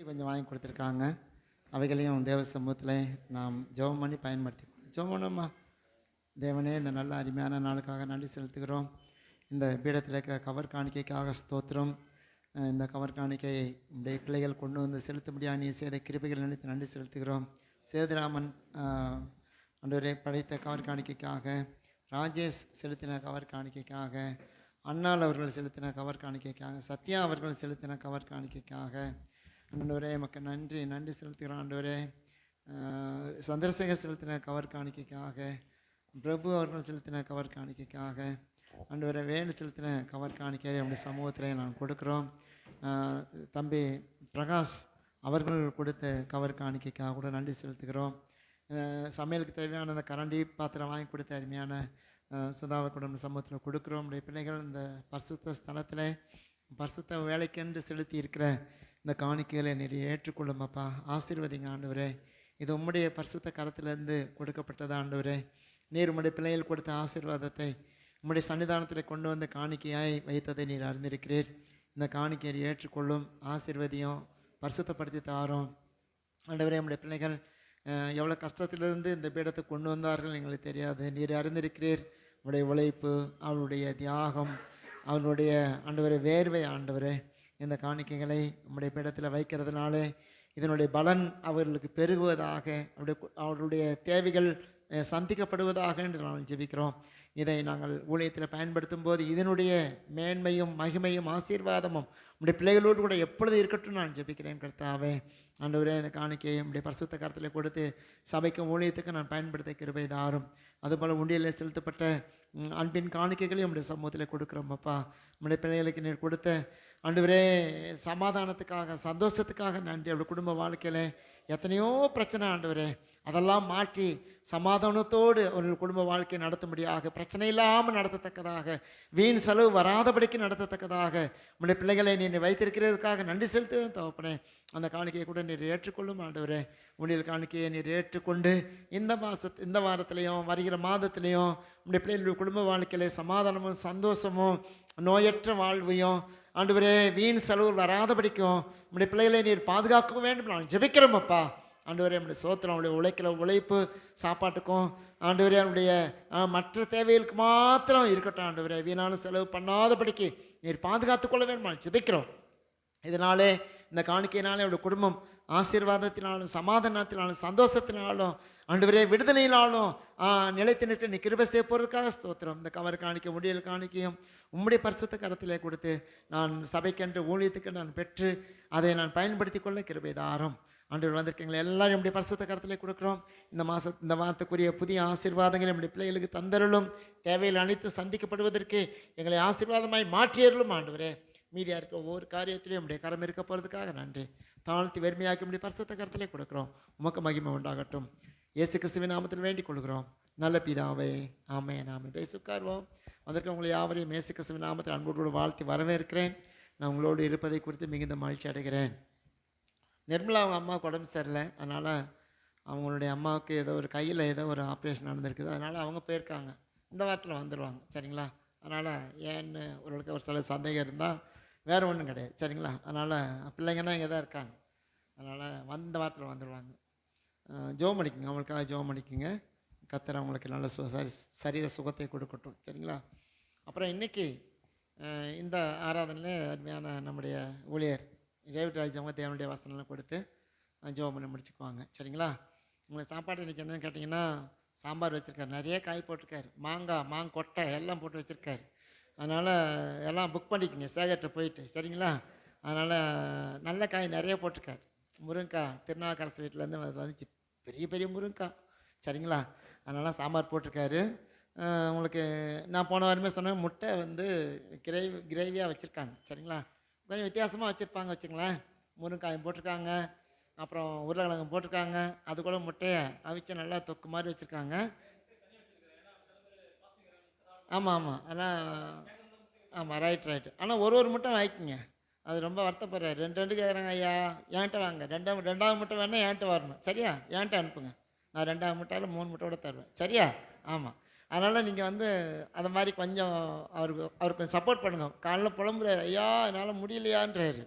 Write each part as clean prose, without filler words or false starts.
கொஞ்சம் வாங்கி கொடுத்துருக்காங்க. அவைகளையும் தேவ சமூகத்தில் நாம் ஜெபம் பண்ணி பயன்படுத்திக்கணும். ஜெபம் பண்ணுமா. தேவனே, இந்த நல்ல அருமையான நாளுக்காக நன்றி செலுத்துகிறோம். இந்த பீடத்தில் இருக்க கவர் காணிக்கைக்காக ஸ்தோத்திரம். இந்த கவர் காணிக்கையை உடைய பிள்ளைகள் கொண்டு வந்து செலுத்தும்படியாக நீ செய்த கிருபைகள் நினைத்து நன்றி செலுத்துகிறோம். சேதுராமன் அன்றவரை படைத்த கவர் காணிக்கைக்காக, ராஜேஷ் செலுத்தின கவர் காணிக்கைக்காக, அண்ணாள் அவர்கள் செலுத்தின கவர் காணிக்கைக்காக, சத்யா அவர்கள் செலுத்தின கவர் காணிக்கைக்காக ஆண்டவரே மக்கள் நன்றி செலுத்துகிறோம். ஆண்டவரே, சந்திரசேகர் செலுத்தின கவர் காணிக்கைக்காக, பிரபு அவர்கள் செலுத்தின கவர் காணிக்கைக்காக, ஆண்டவரே வேலு செலுத்தின கவர் காணிக்கை நம்முடைய சமூகத்தில் நான் கொடுக்குறோம். தம்பி பிரகாஷ் அவர்கள் கொடுத்த கவர் காணிக்கைக்காக கூட நன்றி செலுத்துகிறோம். சமையலுக்கு தேவையான அந்த கரண்டி பாத்திரம் வாங்கி கொடுத்த அருமையான சுதாவை கூட நம்ம சமூகத்தில் கொடுக்குறோம். நம்முடைய பிள்ளைகள் இந்த பரிசுத்த ஸ்தலத்தில் பரிசுத்த வேலைக்கென்று செலுத்தி இருக்கிற இந்த காணிக்கைகளை நீர் ஏற்றுக்கொள்ளும் அப்பா. ஆசீர்வதிங்க ஆண்டவரே. இது உம்முடைய பரிசுத்த கரத்திலிருந்து கொடுக்கப்பட்டது ஆண்டவரே. நீர் உம்முடைய பிள்ளைகள் கொடுத்த ஆசீர்வாதத்தை உம்முடைய சன்னிதானத்தில் கொண்டு வந்து காணிக்கையாய் வைத்ததை நீர் அறிந்திருக்கிறீர். இந்த காணிக்கையை ஏற்றுக்கொள்ளும், ஆசீர்வதியும், பரிசுத்தப்படுத்தி தாரோம் ஆண்டவரே. நம்முடைய பிள்ளைகள் எவ்வளோ கஷ்டத்திலிருந்து இந்த பீடத்தை கொண்டு வந்தார்கள் எங்களுக்கு தெரியாது. நீர் அறிந்திருக்கிறீர். அவருடைய உழைப்பு, அவருடைய தியாகம், அவருடைய ஆண்டவரை வேர்வை ஆண்டவரே, இந்த காணிக்கைகளை நம்முடைய பீடத்தில் வைக்கிறதுனால இதனுடைய பலன் அவர்களுக்கு பெருகுவதாக, அவருடைய தேவைகள் சந்திக்கப்படுவதாக என்று நாங்கள் ஜெபிக்கிறோம். இதை நாங்கள் ஊழியத்தில் பயன்படுத்தும் போது இதனுடைய மேன்மையும் மகிமையும் ஆசீர்வாதமும் நம்முடைய பிள்ளைகளோடு கூட எப்பொழுது இருக்கட்டும் நான் ஜெபிக்கிறேன் கர்த்தாவே. ஆண்டவரே, இந்த காணிக்கையை நம்முடைய பரிசுத்த கரத்தில் கொடுத்து சபைக்கும் ஊழியத்துக்கு நான் பயன்படுத்த கிருபை தாரும். அதுபோல் உண்டியலில் செலுத்தப்பட்ட அன்பின் காணிக்கைகளையும் நம்முடைய சமூகத்தில் கொடுக்குறோம் அப்பா. நம்முடைய பிள்ளைகளுக்கு நீர் கொடுத்த ஆண்டவரே சமாதானத்துக்காக, சந்தோஷத்துக்காக நன்றி. அவருடைய குடும்ப வாழ்க்கையில் எத்தனையோ பிரச்சனை ஆண்டவரே, அதெல்லாம் மாற்றி சமாதானத்தோடு அவர்கள் குடும்ப வாழ்க்கையை நடத்தும்படியாக, பிரச்சனை இல்லாமல் நடத்தத்தக்கதாக, வீண் செலவு வராதபடிக்கு நடத்தத்தக்கதாக நம்முடைய பிள்ளைகளை நீர் வைத்திருக்கிறதுக்காக நன்றி செலுத்துவேன் தகப்பனே. அந்த காணிக்கையை கூட நீர் ஏற்றுக்கொள்ளும் ஆண்டவரே. உன்னில் காணிக்கையை நீர் ஏற்றுக்கொண்டு இந்த வாரத்திலையும் வருகிற மாதத்திலையும் நம்முடைய பிள்ளைகளுடைய குடும்ப வாழ்க்கையில் சமாதானமும் சந்தோஷமும் நோயற்ற வாழ்வையும் ஆண்டவரே வீண் செலவு வராதபடிக்கும் நம்முடைய பிள்ளைகளை நீர் பாதுகாக்க வேண்டும் நான் ஜெபிக்கிறோம் அப்பா. ஆண்டவரே, நம்முடைய சோத்திரம் அவனுடைய உழைக்கிற உழைப்பு சாப்பாட்டுக்கும் ஆண்டவரே அவனுடைய மற்ற தேவைகளுக்கு மாத்திரம் இருக்கட்டும் ஆண்டவரே. வீணான செலவு பண்ணாதபடிக்கு நீர் பாதுகாத்துக்கொள்ள வேண்டும் ஜெபிக்கிறோம். இதனாலே இந்த காணிக்கையினாலே அவருடைய குடும்பம் ஆசீர்வாதத்தினாலும் சமாதானத்தினாலும் சந்தோஷத்தினாலும் ஆண்டவரே விடுதலையினாலும் நிலைத்து நின்று நீ கிருபை செய்ய போகிறதுக்காக ஸ்தோத்திரம். இந்த கவர் காணிக்கை முடியல் காணிக்கையும் உம்முடைய பரிசுத்த கரத்திலே கொடுத்து நான் சபைக்கென்று ஊழியத்துக்கு நான் பெற்று அதை நான் பயன்படுத்தி கொள்ள கிருபை தாரும். ஆண்டவர் வந்திருக்கீங்களா எல்லாரும் நம்முடைய பரிசுத்த கரத்திலே கொடுக்குறோம். இந்த வாரத்துக்குரிய புதிய ஆசீர்வாதங்களை நம்முடைய பிள்ளைகளுக்கு தந்தருளும். தேவையில் அனைத்து சந்திக்கப்படுவதற்கு எங்களை ஆசீர்வாதமாய் மாற்றியருளும் ஆண்டவரே. மீதியாக இருக்க ஒவ்வொரு காரியத்திலையும் நம்முடைய கரம் இருக்க போகிறதுக்காக நன்றி. தாழ்த்தி வெறுமையாக்கி நம்முடைய பரிசுத்த கரத்திலே கொடுக்குறோம். உமக்கு மகிமை உண்டாகட்டும். இயேசு கிறிஸ்துவின் நாமத்தில் வேண்டிக் கொள்கிறோம் நல்ல பிதாவே, ஆமென் ஆமென். உட்கார்வோம். வந்திருக்க உங்களை யாவரையும் இயேசு கிறிஸ்துவின் நாமத்தில் அன்போடு வாழ்த்தி வரவேற்கிறேன். நான் உங்களோடு இருப்பதை குறித்து மிகுந்த மகிழ்ச்சி அடைகிறேன். நிர்மலா அவங்க அம்மாவுக்கு உடம்பு சரியில்லை. அதனால் அவங்களுடைய அம்மாவுக்கு ஏதோ ஒரு கையில் ஏதோ ஒரு ஆப்ரேஷன் நடந்திருக்குது. அதனால் அவங்க போயிருக்காங்க. இந்த வாரத்தில் வந்துடுவாங்க சரிங்களா. அதனால் ஏன்னு ஒரு சில சந்தேகம் இருந்தால் வேறு ஒன்றும் கிடையாது சரிங்களா. அதனால் பிள்ளைங்கன்னா இங்கே தான் இருக்காங்க. அதனால் வந்த வாரத்தில் வந்துடுவாங்க. ஜெபம் அடிக்குங்க, அவங்களுக்காக ஜெபம் அடிக்குங்க. கர்த்தர் அவங்களுக்கு நல்ல சரீர சுகத்தை கொடுக்கட்டும் சரிங்களா. அப்புறம் இன்றைக்கி இந்த ஆராதனையில் அருமையான நம்முடைய ஊழியர் டேவிட் அவங்க தேவனுடைய வசனம்லாம் கொடுத்து ஜெபம் பண்ணி முடிச்சுக்குவாங்க சரிங்களா. உங்களுக்கு சாப்பாடு இன்றைக்கி என்னென்னு கேட்டிங்கன்னா, சாம்பார் வச்சுருக்காரு, நிறைய காய் போட்டிருக்காரு, மாங்கொட்டை எல்லாம் போட்டு வச்சுருக்காரு. அதனால் எல்லாம் புக் பண்ணிக்கோங்க சேகர்கிட்ட போயிட்டு சரிங்களா. அதனால் நல்ல காய் நிறைய போட்டிருக்காரு. முருங்கைக்காய் திருநாவுக்கரசு வீட்டிலேருந்து வந்துச்சு, பெரிய பெரிய முருங்கைக்காய் சரிங்களா. அதனால் சாம்பார் போட்டிருக்காரு. உங்களுக்கு நான் போன வாரமே சொன்னேன், முட்டை கிரேவியாக வச்சுருக்காங்க சரிங்களா. கொஞ்சம் வித்தியாசமாக வச்சுருப்பாங்க வச்சுங்களேன். முருங்காயம் போட்டிருக்காங்க, அப்புறம் உருளைக்கிழங்கு போட்டிருக்காங்க, அது கூட முட்டையை அவிச்சு நல்லா தொக்கு மாதிரி வச்சுருக்காங்க. ஆமாம் ஆனால் ஆமாம் ரைட். ஆனால் ஒரு முட்டை வாங்கிக்கோங்க. அது ரொம்ப வருத்தப்படுறாரு. ரெண்டு கேட்குறாங்க. ஐயா ஏன்ட்ட வாங்க, ரெண்டாவது முட்டை வேணால் ஏன்ட்ட வரணும் சரியா. ஏன்ட்ட அனுப்புங்க, நான் 2வது முட்டையில் 3 முட்டையோட தருவேன் சரியா. ஆமாம், அதனால் நீங்கள் அதை மாதிரி கொஞ்சம் அவருக்கு கொஞ்சம் சப்போர்ட் பண்ணுங்கள். காலைல புலம்புறாரு, ஐயா என்னால் முடியலையான்றாரு.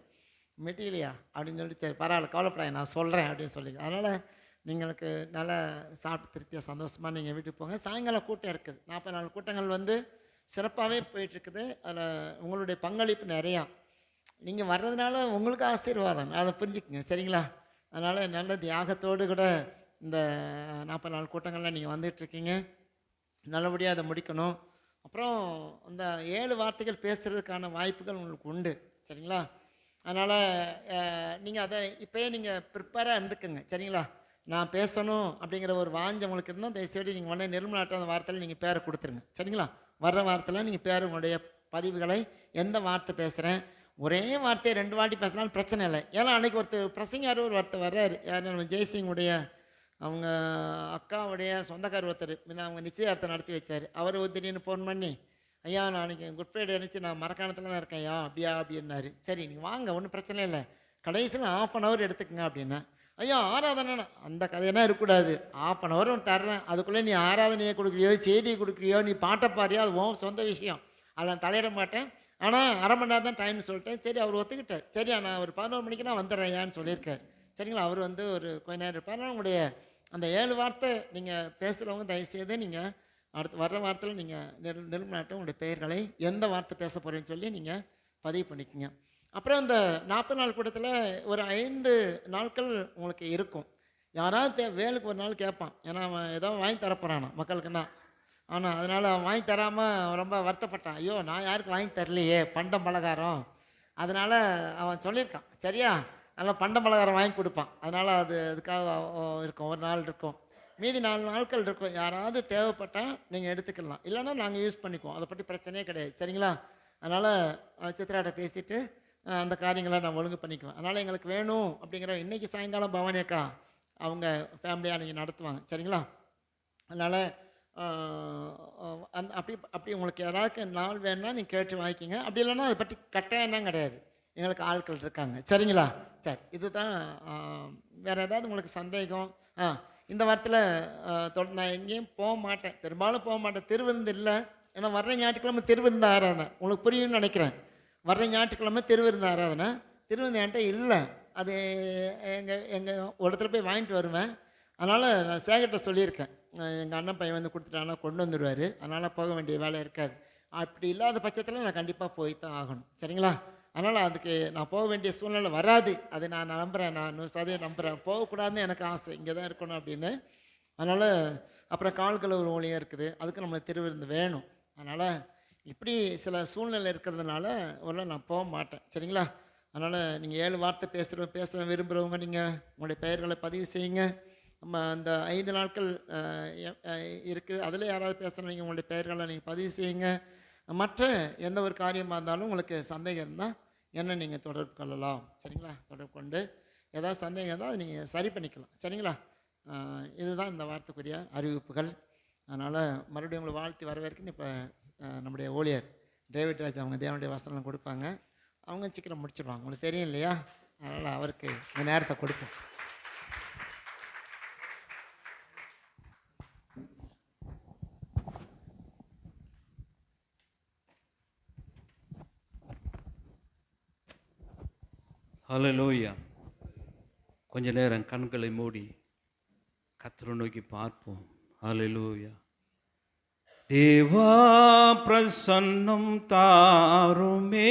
மெட்டீரியலையா அப்படின்னு சொல்லிட்டு, சரி பரவாயில்ல கவலைப்படாது நான் சொல்கிறேன் அப்படின்னு சொல்லி, அதனால் நீங்களுக்கு நல்லா சாப்பிட்டு திருப்தியாக சந்தோஷமாக நீங்கள் வீட்டுக்கு போங்க. சாயங்காலம் கூட்டம் இருக்குது, 44 கூட்டங்கள் வந்து சிறப்பாகவே போயிட்டுருக்குது. அதில் உங்களுடைய பங்களிப்பு நிறையா, நீங்கள் வர்றதுனால உங்களுக்கு ஆசீர்வாதம், அதை புரிஞ்சுக்குங்க சரிங்களா. அதனால் நல்ல தியாகத்தோடு கூட இந்த 44 கூட்டங்களில் நீங்கள் வந்துட்டுருக்கீங்க, நல்லபடியாக அதை முடிக்கணும். அப்புறம் அந்த 7 வார்த்தைகள் பேசுகிறதுக்கான வாய்ப்புகள் உங்களுக்கு உண்டு சரிங்களா. அதனால் நீங்கள் அதை இப்போயே நீங்கள் ப்ரிப்பேராக இருந்துக்குங்க சரிங்களா. நான் பேசணும் அப்படிங்கிற ஒரு வாஞ்சம் உங்களுக்கு இருந்தால் தயவுசெய்து நீங்கள் உடனே நிர்மலாட்ட அந்த வார்த்தையில் நீங்கள் பேரை கொடுத்துருங்க சரிங்களா. வர்ற வார்த்தையில் நீங்கள் பேர் உங்களுடைய பதிவுகளை எந்த வார்த்தை பேசுகிறேன், ஒரே வார்த்தையை 2 வாட்டி பேசினாலும் பிரச்சனை இல்லை. ஏன்னா அன்றைக்கி ஒருத்தர் பிரசங்க ஒரு வார்த்தை வர்றாரு, யார் நம்ம ஜெய்சிங்குடைய அவங்க அக்காவுடைய சொந்தக்கார் ஒருத்தர், அவங்க நிச்சயதார்த்தம் நடத்தி வச்சார். அவர் திடீர்னு ஃபோன் பண்ணி, ஐயா நான் அன்றைக்கி குட் ஃப்ரைடே நினச்சி நான் மரக்காணத்தில் தான் இருக்கேன் ஐயா அப்படியா அப்படின்னாரு. சரி நீங்கள் வாங்க ஒன்றும் பிரச்சனை இல்லை, கடைசியில் 1/2 hour எடுத்துக்கங்க அப்படின்னா. ஐயா ஆராதனை அந்த கதையெல்லாம் இருக்கக்கூடாது, 1/2 hour தர்றேன், அதுக்குள்ளே நீ ஆராதனையை கொடுக்குறியோ செய்தியை கொடுக்குறியோ நீ பாட்டை பாரியோ அது சொந்த விஷயம், அதில் தலையிட மாட்டேன், ஆனால் 1/2 மணி நேரம் தான் டைம்னு சொல்லிட்டேன். சரி அவர் ஒத்துக்கிட்டார், சரி நான் ஒரு 11 மணிக்கு நான் வந்துடுறேன் ஐயான்னு சொல்லியிருக்கார் சரிங்களா. அவர் வந்து ஒரு கொஞ்ச நேரம் இருப்பார். உங்களுடைய அந்த 7 வார்த்தை நீங்கள் பேசுகிறவங்க தயவுசெய்து நீங்கள் அடுத்து வர்ற வார்த்தையில் நீங்கள் நிர்மலாட்டம் உங்களுடைய பெயர்களை எந்த வார்த்தை பேச போகிறேன்னு சொல்லி நீங்கள் பதிவு பண்ணிக்கோங்க. அப்புறம் இந்த 40 நாள் கூட்டத்தில் ஒரு 5 நாட்கள் உங்களுக்கு இருக்கும். யாராவது வேலுக்கு ஒரு நாள் கேட்பான், ஏன்னா அவன் ஏதோ வாங்கி தரப்போகிறானா மக்களுக்குன்னா. ஆனால் அதனால் அவன் வாங்கி தராமல் ரொம்ப வருத்தப்பட்டான், ஐயோ நான் யாருக்கு வாங்கி தரலையே பண்டம் பலகாரம். அதனால் அவன் சொல்லியிருக்கான் சரியா, நல்லா பண்டம் பலகாரம் வாங்கி கொடுப்பான். அதனால் அதுக்காக இருக்கும், ஒரு நாள் இருக்கும், மீதி 4 நாட்கள் இருக்கும். யாராவது தேவைப்பட்டால் நீங்கள் எடுத்துக்கலாம், இல்லைன்னா நாங்கள் யூஸ் பண்ணிக்குவோம், அதை பற்றி பிரச்சனையே கிடையாது சரிங்களா. அதனால் சித்ராட்ட பேசிவிட்டு அந்த காரியங்களை நான் ஒழுங்கு பண்ணிக்குவேன். அதனால் எங்களுக்கு வேணும் அப்படிங்கிற இன்றைக்கி சாயங்காலம் பவானி அக்கா அவங்க ஃபேமிலியாக நீங்கள் நடத்துவாங்க சரிங்களா. அதனால் அப்படி உங்களுக்கு யாராவது நாள் வேணும்னா நீங்கள் கேட்டு வாங்கிக்கிங்க, அப்படி இல்லைன்னா அதை பற்றி கட்டாயம் கிடையாது, எங்களுக்கு ஆட்கள் இருக்காங்க சரிங்களா. சரி இதுதான். வேறு ஏதாவது உங்களுக்கு சந்தேகம்? இந்த வாரத்தில் நான் எங்கேயும் போக மாட்டேன், பெரும்பாலும் போக மாட்டேன், திருவிருந்து இல்லை. ஏன்னா வர்ற ஞாயிற்றுக்கிழமை திருவிருந்து ஆராதனை உங்களுக்கு புரியும்னு நினைக்கிறேன். வர்ற ஞாயிற்றுக்கிழமை திருவிருந்து ஆராதனை, திருவிருந்து என்கிட்ட இல்லை, அது எங்கள் ஒரு இடத்துல போய் வாங்கிட்டு வருவேன். அதனால் நான் சேகர்கிட்ட சொல்லியிருக்கேன், எங்கள் அண்ணன் பையன் வந்து கொடுத்துட்டாங்கன்னா கொண்டு வந்துடுவார், அதனால் போக வேண்டிய வேலை இருக்காது. அப்படி இல்லாத பட்சத்தில் நான் கண்டிப்பாக போய் தான் ஆகணும் சரிங்களா. அதனால் அதுக்கு நான் போக வேண்டிய சூழ்நிலை வராது, அது நான் நம்புகிறேன், நான் 100% நம்புகிறேன். போகக்கூடாதுன்னு எனக்கு ஆசை, இங்கே தான் இருக்கணும் அப்படின்னு. அதனால் அப்புறம் கால்கள் ஒரு ஊழியம் இருக்குது, அதுக்கு நம்மளுக்கு திருவிருந்து வேணும். அதனால் இப்படி சில சூழ்நிலை இருக்கிறதுனால ஒரு நான் போக மாட்டேன் சரிங்களா. அதனால் நீங்கள் 7 வார்த்தை பேச விரும்புகிறவங்க நீங்கள் உங்களுடைய பெயர்களை பதிவு செய்யுங்க. நம்ம அந்த 5 நாட்கள் இருக்குது, அதில் யாராவது பேசுகிறவங்க நீங்கள் உங்களுடைய பெயர்களை நீங்கள் பதிவு செய்யுங்க. மற்ற எந்த ஒரு காரியமாக இருந்தாலும் உங்களுக்கு சந்தேகம் இருந்தால் என்ன நீங்கள் தொடர்பு கொள்ளலாம் சரிங்களா. தொடர்பு கொண்டு ஏதாவது சந்தேகம் இருந்தால் அதை நீங்கள் சரி பண்ணிக்கலாம் சரிங்களா. இதுதான் இந்த வார்த்தைக்குரிய அறிவிப்புகள். அதனால் மறுபடியும் உங்களை வாழ்த்தி வரவேற்குன்னு இப்போ நம்முடைய ஊழியர் டேவிட் ராஜ் அவங்க தேவனுடைய வசனம் கொடுப்பாங்க, அவங்க சீக்கிரம் முடிச்சிடுவாங்க, உங்களுக்கு தெரியும் இல்லையா. அதனால் அவருக்கு இந்த நேரத்தை கொடுப்போம். ஹல்லேலூயா. கொஞ்ச நேரம் கண்களை மூடி கர்த்தரை நோக்கி பார்ப்போம். ஹல்லேலூயா. தேவா பிரசன்னம் தாருமே,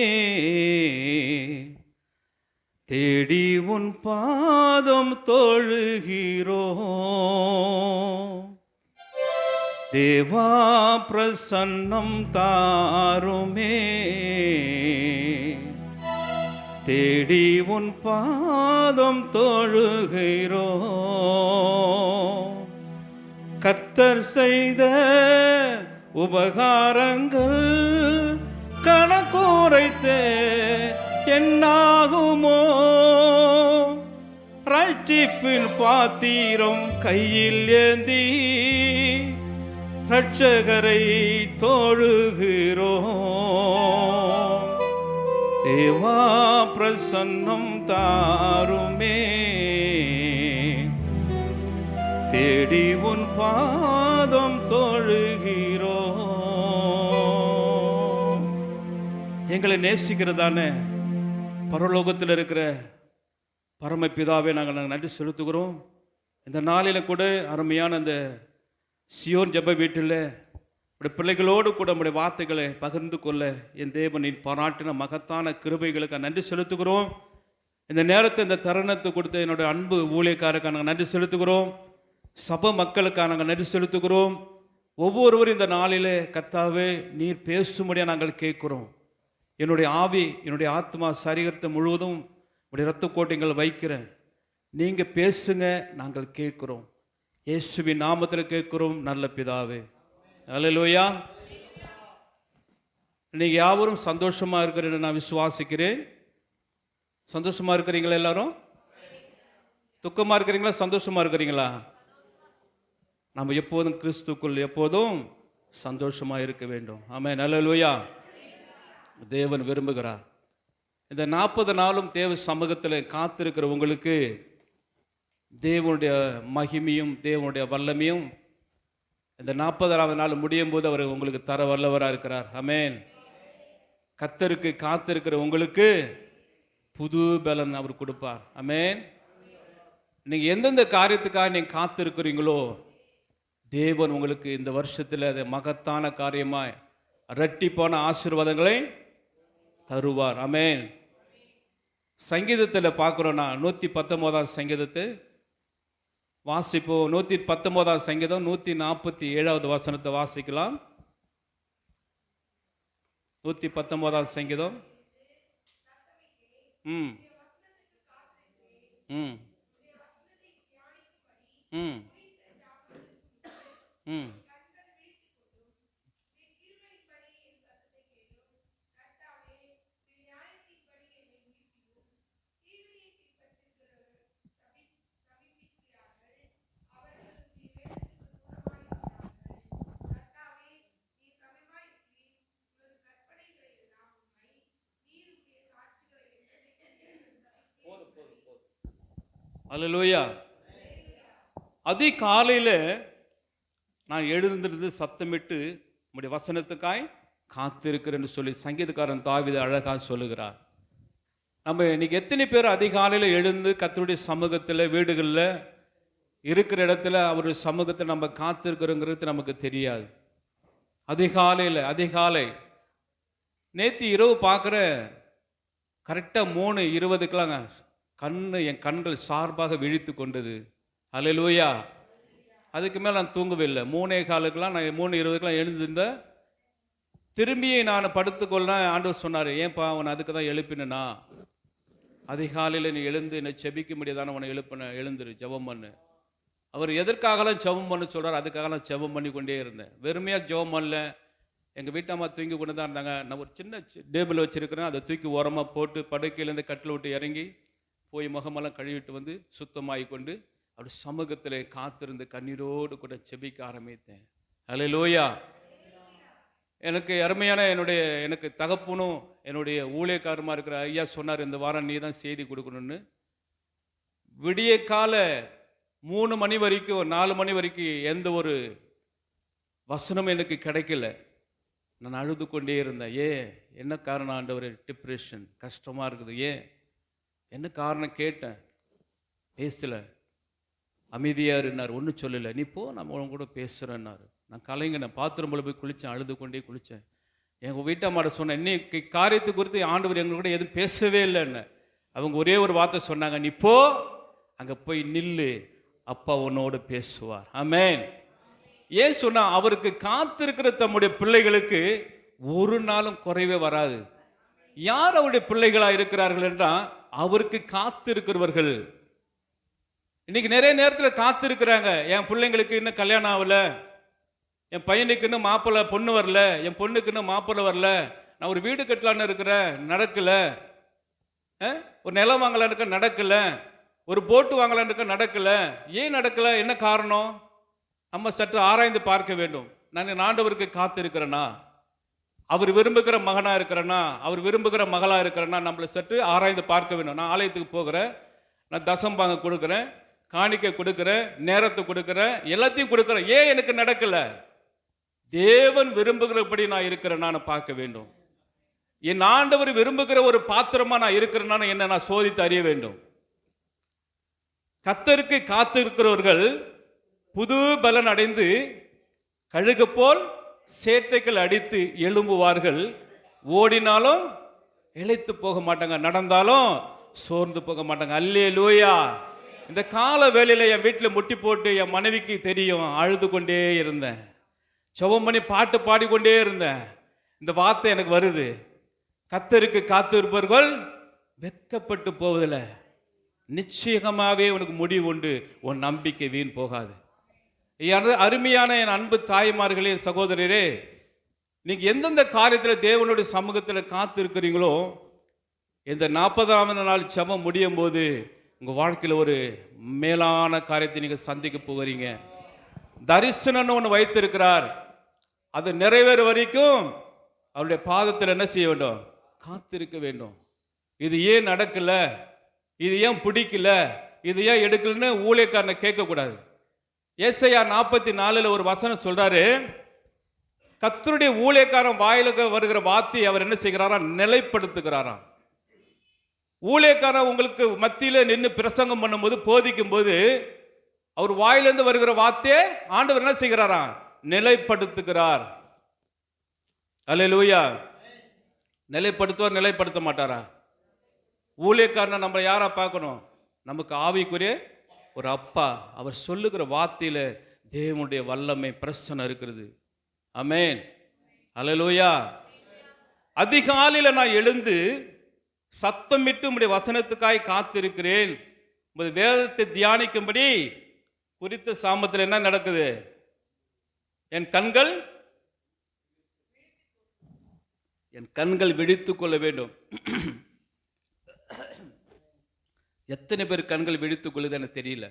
தேடி உன் பாதம் தொழுகிறோ. தேவா பிரசன்னம் தாருமே, தேடி உன் பாதம் தொழுகிறோ. கர்த்தர் செய்த உபகாரங்கள் கணக்குரைத்து என்னாகுமோ. ரட்சிப்பின் பாத்திரம் கையில் ஏந்தி ரட்சகரை தொழுகிறோ. தேவா பிரசன்னம் தாருமே, தேடி உன் பாதம் தொழுகிறோ. எங்களை நேசிக்கிறதான பரலோகத்தில் இருக்கிற பரமபிதாவே நாங்கள் நன்றி செலுத்துகிறோம். இந்த நாளில் கூட அருமையான அந்த சியோன் ஜெப வீட்டில் உடைய பிள்ளைகளோடு கூட நம்முடைய வார்த்தைகளை பகிர்ந்து கொள்ள என் தேவனின் பாராட்டின மகத்தான கிருபைகளுக்கு நன்றி செலுத்துகிறோம். இந்த நேரத்தை இந்த தருணத்தை கொடுத்த என்னுடைய அன்பு ஊழியக்காரருக்கு நாங்கள் நன்றி செலுத்துகிறோம். சபை மக்களுக்காக நாங்கள் நன்றி செலுத்துகிறோம். ஒவ்வொருவரும் இந்த நாளிலே கர்த்தாவே நீர் பேசும்படியாக நாங்கள் கேட்குறோம். என்னுடைய ஆவி, என்னுடைய ஆத்மா, சரீரத்தை முழுவதும் உடைய இரத்த கோட்டைகள் வைக்கிறேன். நீங்கள் பேசுங்க, நாங்கள் கேட்குறோம். இயேசுவின் நாமத்தில் கேட்குறோம் நல்ல பிதாவே. அல்லேலூயா. நீங்கள் யாவரும் சந்தோஷமாக இருக்கிறேன்னு நான் விசுவாசிக்கிறேன். சந்தோஷமாக இருக்கிறீங்களா? எல்லாரும் துக்கமாக இருக்கிறீங்களா? சந்தோஷமாக இருக்கிறீங்களா? நம்ம எப்போதும் கிறிஸ்துக்குள் எப்போதும் சந்தோஷமாக இருக்க வேண்டும். ஆமென். அல்லேலூயா. தேவன் விரும்புகிறார். இந்த 40 நாளும் தேவ சமூகத்தில் காத்திருக்கிற உங்களுக்கு தேவனுடைய மகிமையும் தேவனுடைய வல்லமையும் இந்த 40வது நாள் முடியும் போது அவர் உங்களுக்கு தர வல்லவராக இருக்கிறார். ஆமென். கர்த்தருக்கு காத்திருக்கிற உங்களுக்கு புது பலன் அவர் கொடுப்பார். ஆமென். நீங்கள் எந்தெந்த காரியத்துக்காக நீங்கள் காத்திருக்கிறீங்களோ தேவன் உங்களுக்கு இந்த வருஷத்தில் அது மகத்தான காரியமாய் இரட்டிப்பான ஆசீர்வாதங்களை தருவார். ஆமென். சங்கீதத்தில் பார்க்குறோன்னா 119ஆம் சங்கீதத்தை வாசிப்போம். 119ஆம் சங்கீதம் 147வது வசனத்தை வாசிக்கலாம். 119ஆம் சங்கீதம். ம் ம் ம் ம் அல்லேலூயா. அதிகாலையில் நான் எழுந்திருந்து சத்தமிட்டு உம்முடைய வசனத்துக்காய் காத்திருக்கிறேன்னு சொல்லி சங்கீதக்காரன் தாவீது அழகாக சொல்லுகிறார். நம்ம இன்னைக்கு எத்தனை பேர் அதிகாலையில் எழுந்து கர்த்தருடைய சமூகத்தில் வீடுகளில் இருக்கிற இடத்துல அவருடைய சமூகத்தில் நம்ம காத்திருக்கிறோங்கிறது நமக்கு தெரியாது. அதிகாலை நேற்று இரவு பார்க்குற கரெக்டாக 3:20க்கெல்லாங்க என் கண்கள் சார்பாக விழித்து கொண்டது. அல்லேலூயா. அதுக்கு மேலே நான் தூங்கவில்லை. 3:15க்கெல்லாம் நான் 3:20க்கெல்லாம் எழுந்திருந்தேன். திரும்பியே நான் படுத்துக்கொள்ள ஆண்டவர் சொன்னார், ஏன்பா உன்னை அதுக்கு தான் எழுப்பினா, அதிகாலையில் நீ எழுந்து என்னை செபிக்க முடியாதான உன்னை எழுந்துரு, ஜெபம் பண்ணு. அவர் எதற்காகலாம் ஜெபம் பண்ண சொல்கிறார், அதுக்காகலாம் ஜெபம் பண்ணி கொண்டே இருந்தேன். வெறுமையாக ஜெபம் பண்ணல. எங்கள் வீட்டம்மா தூங்கி கொண்டு தான் இருந்தாங்க. நான் ஒரு சின்ன டேபிள் வச்சுருக்கிறேன், அதை தூக்கி ஓரமாக போட்டு படுக்கையிலேருந்து கட்டில் விட்டு இறங்கி போய் முகமெல்லாம் கழுவிட்டு வந்து சுத்தமாகி கொண்டு அப்படி சமூகத்தில் காத்திருந்து கண்ணீரோடு கூட செபிக்க ஆரம்பித்தேன். அல்லேலூயா. எனக்கு அருமையான எனக்கு தகப்பனும் என்னுடைய ஊழியக்காரமாக இருக்கிற ஐயா சொன்னார், இந்த வாரம் நீ தான் செய்தி கொடுக்கணும்னு. விடிய கால 3 மணி வரைக்கும் 4 மணி வரைக்கும் எந்த ஒரு வசனமும் எனக்கு கிடைக்கல. நான் அழுது கொண்டே இருந்தேன். என்ன காரணம் ஆண்டவரே? டிப்ரெஷன், கஷ்டமாக இருக்குது. என்ன காரணம் கேட்டேன். பேசலை, அமைதியாக இருந்தார், ஒன்றும் சொல்லலை. நீ போ, நம்ம உன் கூட பேசுகிறேன்னாரு. நான் கலைங்கினேன். பாத்ரூமில் போய் குளித்தேன், அழுது கொண்டே குளித்தேன். எங்கள் வீட்டம்மாட்ட சொன்னேன், இன்னைக்கு காரியத்தை குறித்து ஆண்டவர் எங்க கூட எதுவும் பேசவே இல்லைன்னு. அவங்க ஒரே ஒரு வார்த்தை சொன்னாங்க, நீ போ, அங்கே போய் நில்லு, அப்பா உன்னோடு பேசுவார். ஆமென். ஏன் சொன்னா, அவருக்கு காத்திருக்கிற தம்முடைய பிள்ளைகளுக்கு ஒரு நாளும் குறைவே வராது. யார் அவருடைய பிள்ளைகளாக இருக்கிறார்கள் என்றால் அவருக்கு காத்திருக்கிறவர்கள். இன்னைக்கு நிறைய நேரத்தில் காத்திருக்கிறாங்க. என் பிள்ளைங்களுக்கு இன்னும் கல்யாணம் ஆகல, என் பையனுக்கு இன்னும் மாப்பிள்ளை பொண்ணு வரல, என் பொண்ணுக்கு இன்னும் மாப்பிள்ளை வரல, நான் ஒரு வீடு கட்டலான்னு இருக்கிறேன், நடக்கல. ஒரு நிலம் வாங்கலான்னு இருக்க, நடக்கல. ஒரு போட்டு வாங்கலான்னு இருக்க, நடக்கல. ஏன் நடக்கல? என்ன காரணம்? நம்ம சற்று ஆராய்ந்து பார்க்க வேண்டும். நான் ஆண்டவருக்கு காத்திருக்கிறேனா, அவர் விரும்புகிற மகனா இருக்கிறேனா, அவர் விரும்புகிற மகளா இருக்கிறேனா, நம்மளை சற்று ஆராய்ந்து பார்க்க வேண்டும். நான் ஆலயத்துக்கு போகிறேன், நான் தசம்பாங்க கொடுக்குறேன், காணிக்கை கொடுக்குறேன், நேரத்தை கொடுக்குறேன், எல்லாத்தையும் கொடுக்குறேன். ஏன் எனக்கு நடக்கல? தேவன் விரும்புகிறபடி நான் இருக்கிறேன், நான் பார்க்க வேண்டும். என் ஆண்டவர் விரும்புகிற ஒரு பாத்திரமா நான் இருக்கிறேன்னா என்ன நான் சோதித்து அறிய வேண்டும். கர்த்தருக்கு காத்திருக்கிறவர்கள் புது பலன் அடைந்து கழுகு போல் சேட்டைகள் அடித்து எழும்புவார்கள். ஓடினாலும் இளைத்து போக மாட்டாங்க, நடந்தாலும் சோர்ந்து போக மாட்டாங்க. அல்லேலூயா. இந்த கால வேளையில என் வீட்டில் முட்டி போட்டு என் மனைவிக்கு தெரியும், அழுது கொண்டே இருந்தேன், ஜெபம் பண்ணி பாட்டு பாடிக்கொண்டே இருந்தேன். இந்த வார்த்தை எனக்கு வருது, கர்த்தருக்கு காத்திருப்பவர்கள் வெட்கப்பட்டு போவதில்லை, நிச்சயமாகவே உனக்கு முடிவு உண்டு, உன் நம்பிக்கை வீண் போகாது. அருமையான என் அன்பு தாய்மார்களே, சகோதரரே, நீங்க எந்தெந்த காரியத்தில் தேவனுடைய சமூகத்தில் காத்து இருக்கிறீங்களோ, இந்த 40ஆவது நாள் ஜெபம் முடியும் போது உங்க வாழ்க்கையில் ஒரு மேலான காரியத்தை நீங்க சந்திக்க போகிறீங்க. தரிசனம்னு ஒன்று வைத்திருக்கிறார், அது நிறைவேற வரைக்கும் அவருடைய பாதத்தில் என்ன செய்ய வேண்டும்? காத்திருக்க வேண்டும். இது ஏன் நடக்கல, இது ஏன் பிடிக்கல, இது ஏன் எடுக்கலன்னு ஊழியக்காரனை கேட்கக்கூடாது. ஏசாயா 44 ஒரு வசனம் சொல்றாரு, கர்த்தருடைய ஊழியக்காரன் வாயிலுக்கு வருகிற வார்த்தையை அவர் என்ன செய்கிறாராம்? நிலைப்படுத்துகிறாராம். ஊழியக்காரன் உங்களுக்கு மத்தியில் நின்று பிரசங்கம் பண்ணும்போது, போதிக்கும் போது, அவர் வாயிலிருந்து வருகிற வார்த்தையை ஆண்டவர் என்ன செய்கிறாராம்? நிலைப்படுத்துகிறார். அல்லேலூயா. நிலைப்படுத்துவார், நிலைப்படுத்த மாட்டாரா? ஊழியக்காரனை நம்ம யாரா பார்க்கணும்? நமக்கு ஆவிக்குரிய ஒரு அப்பா. அவர் சொல்லுகிற வார்த்தையில தேவனுடைய வல்லமை பிரசன்னம் இருக்கிறது. ஆமென். அல்லேலூயா. அதிகாலையில் நான் எழுந்து சத்தமிட்டு உம்முடைய வசனத்துக்காய் காத்திருக்கிறேன். உமது வேதத்தை தியானிக்கும்படி குறித்த சாமத்தில் என்ன நடக்குது? என் கண்கள் விழித்துக் கொள்ள வேண்டும். எத்தனை பேர் கண்கள் விழித்துக் கொள்ளுது எனக்கு தெரியல.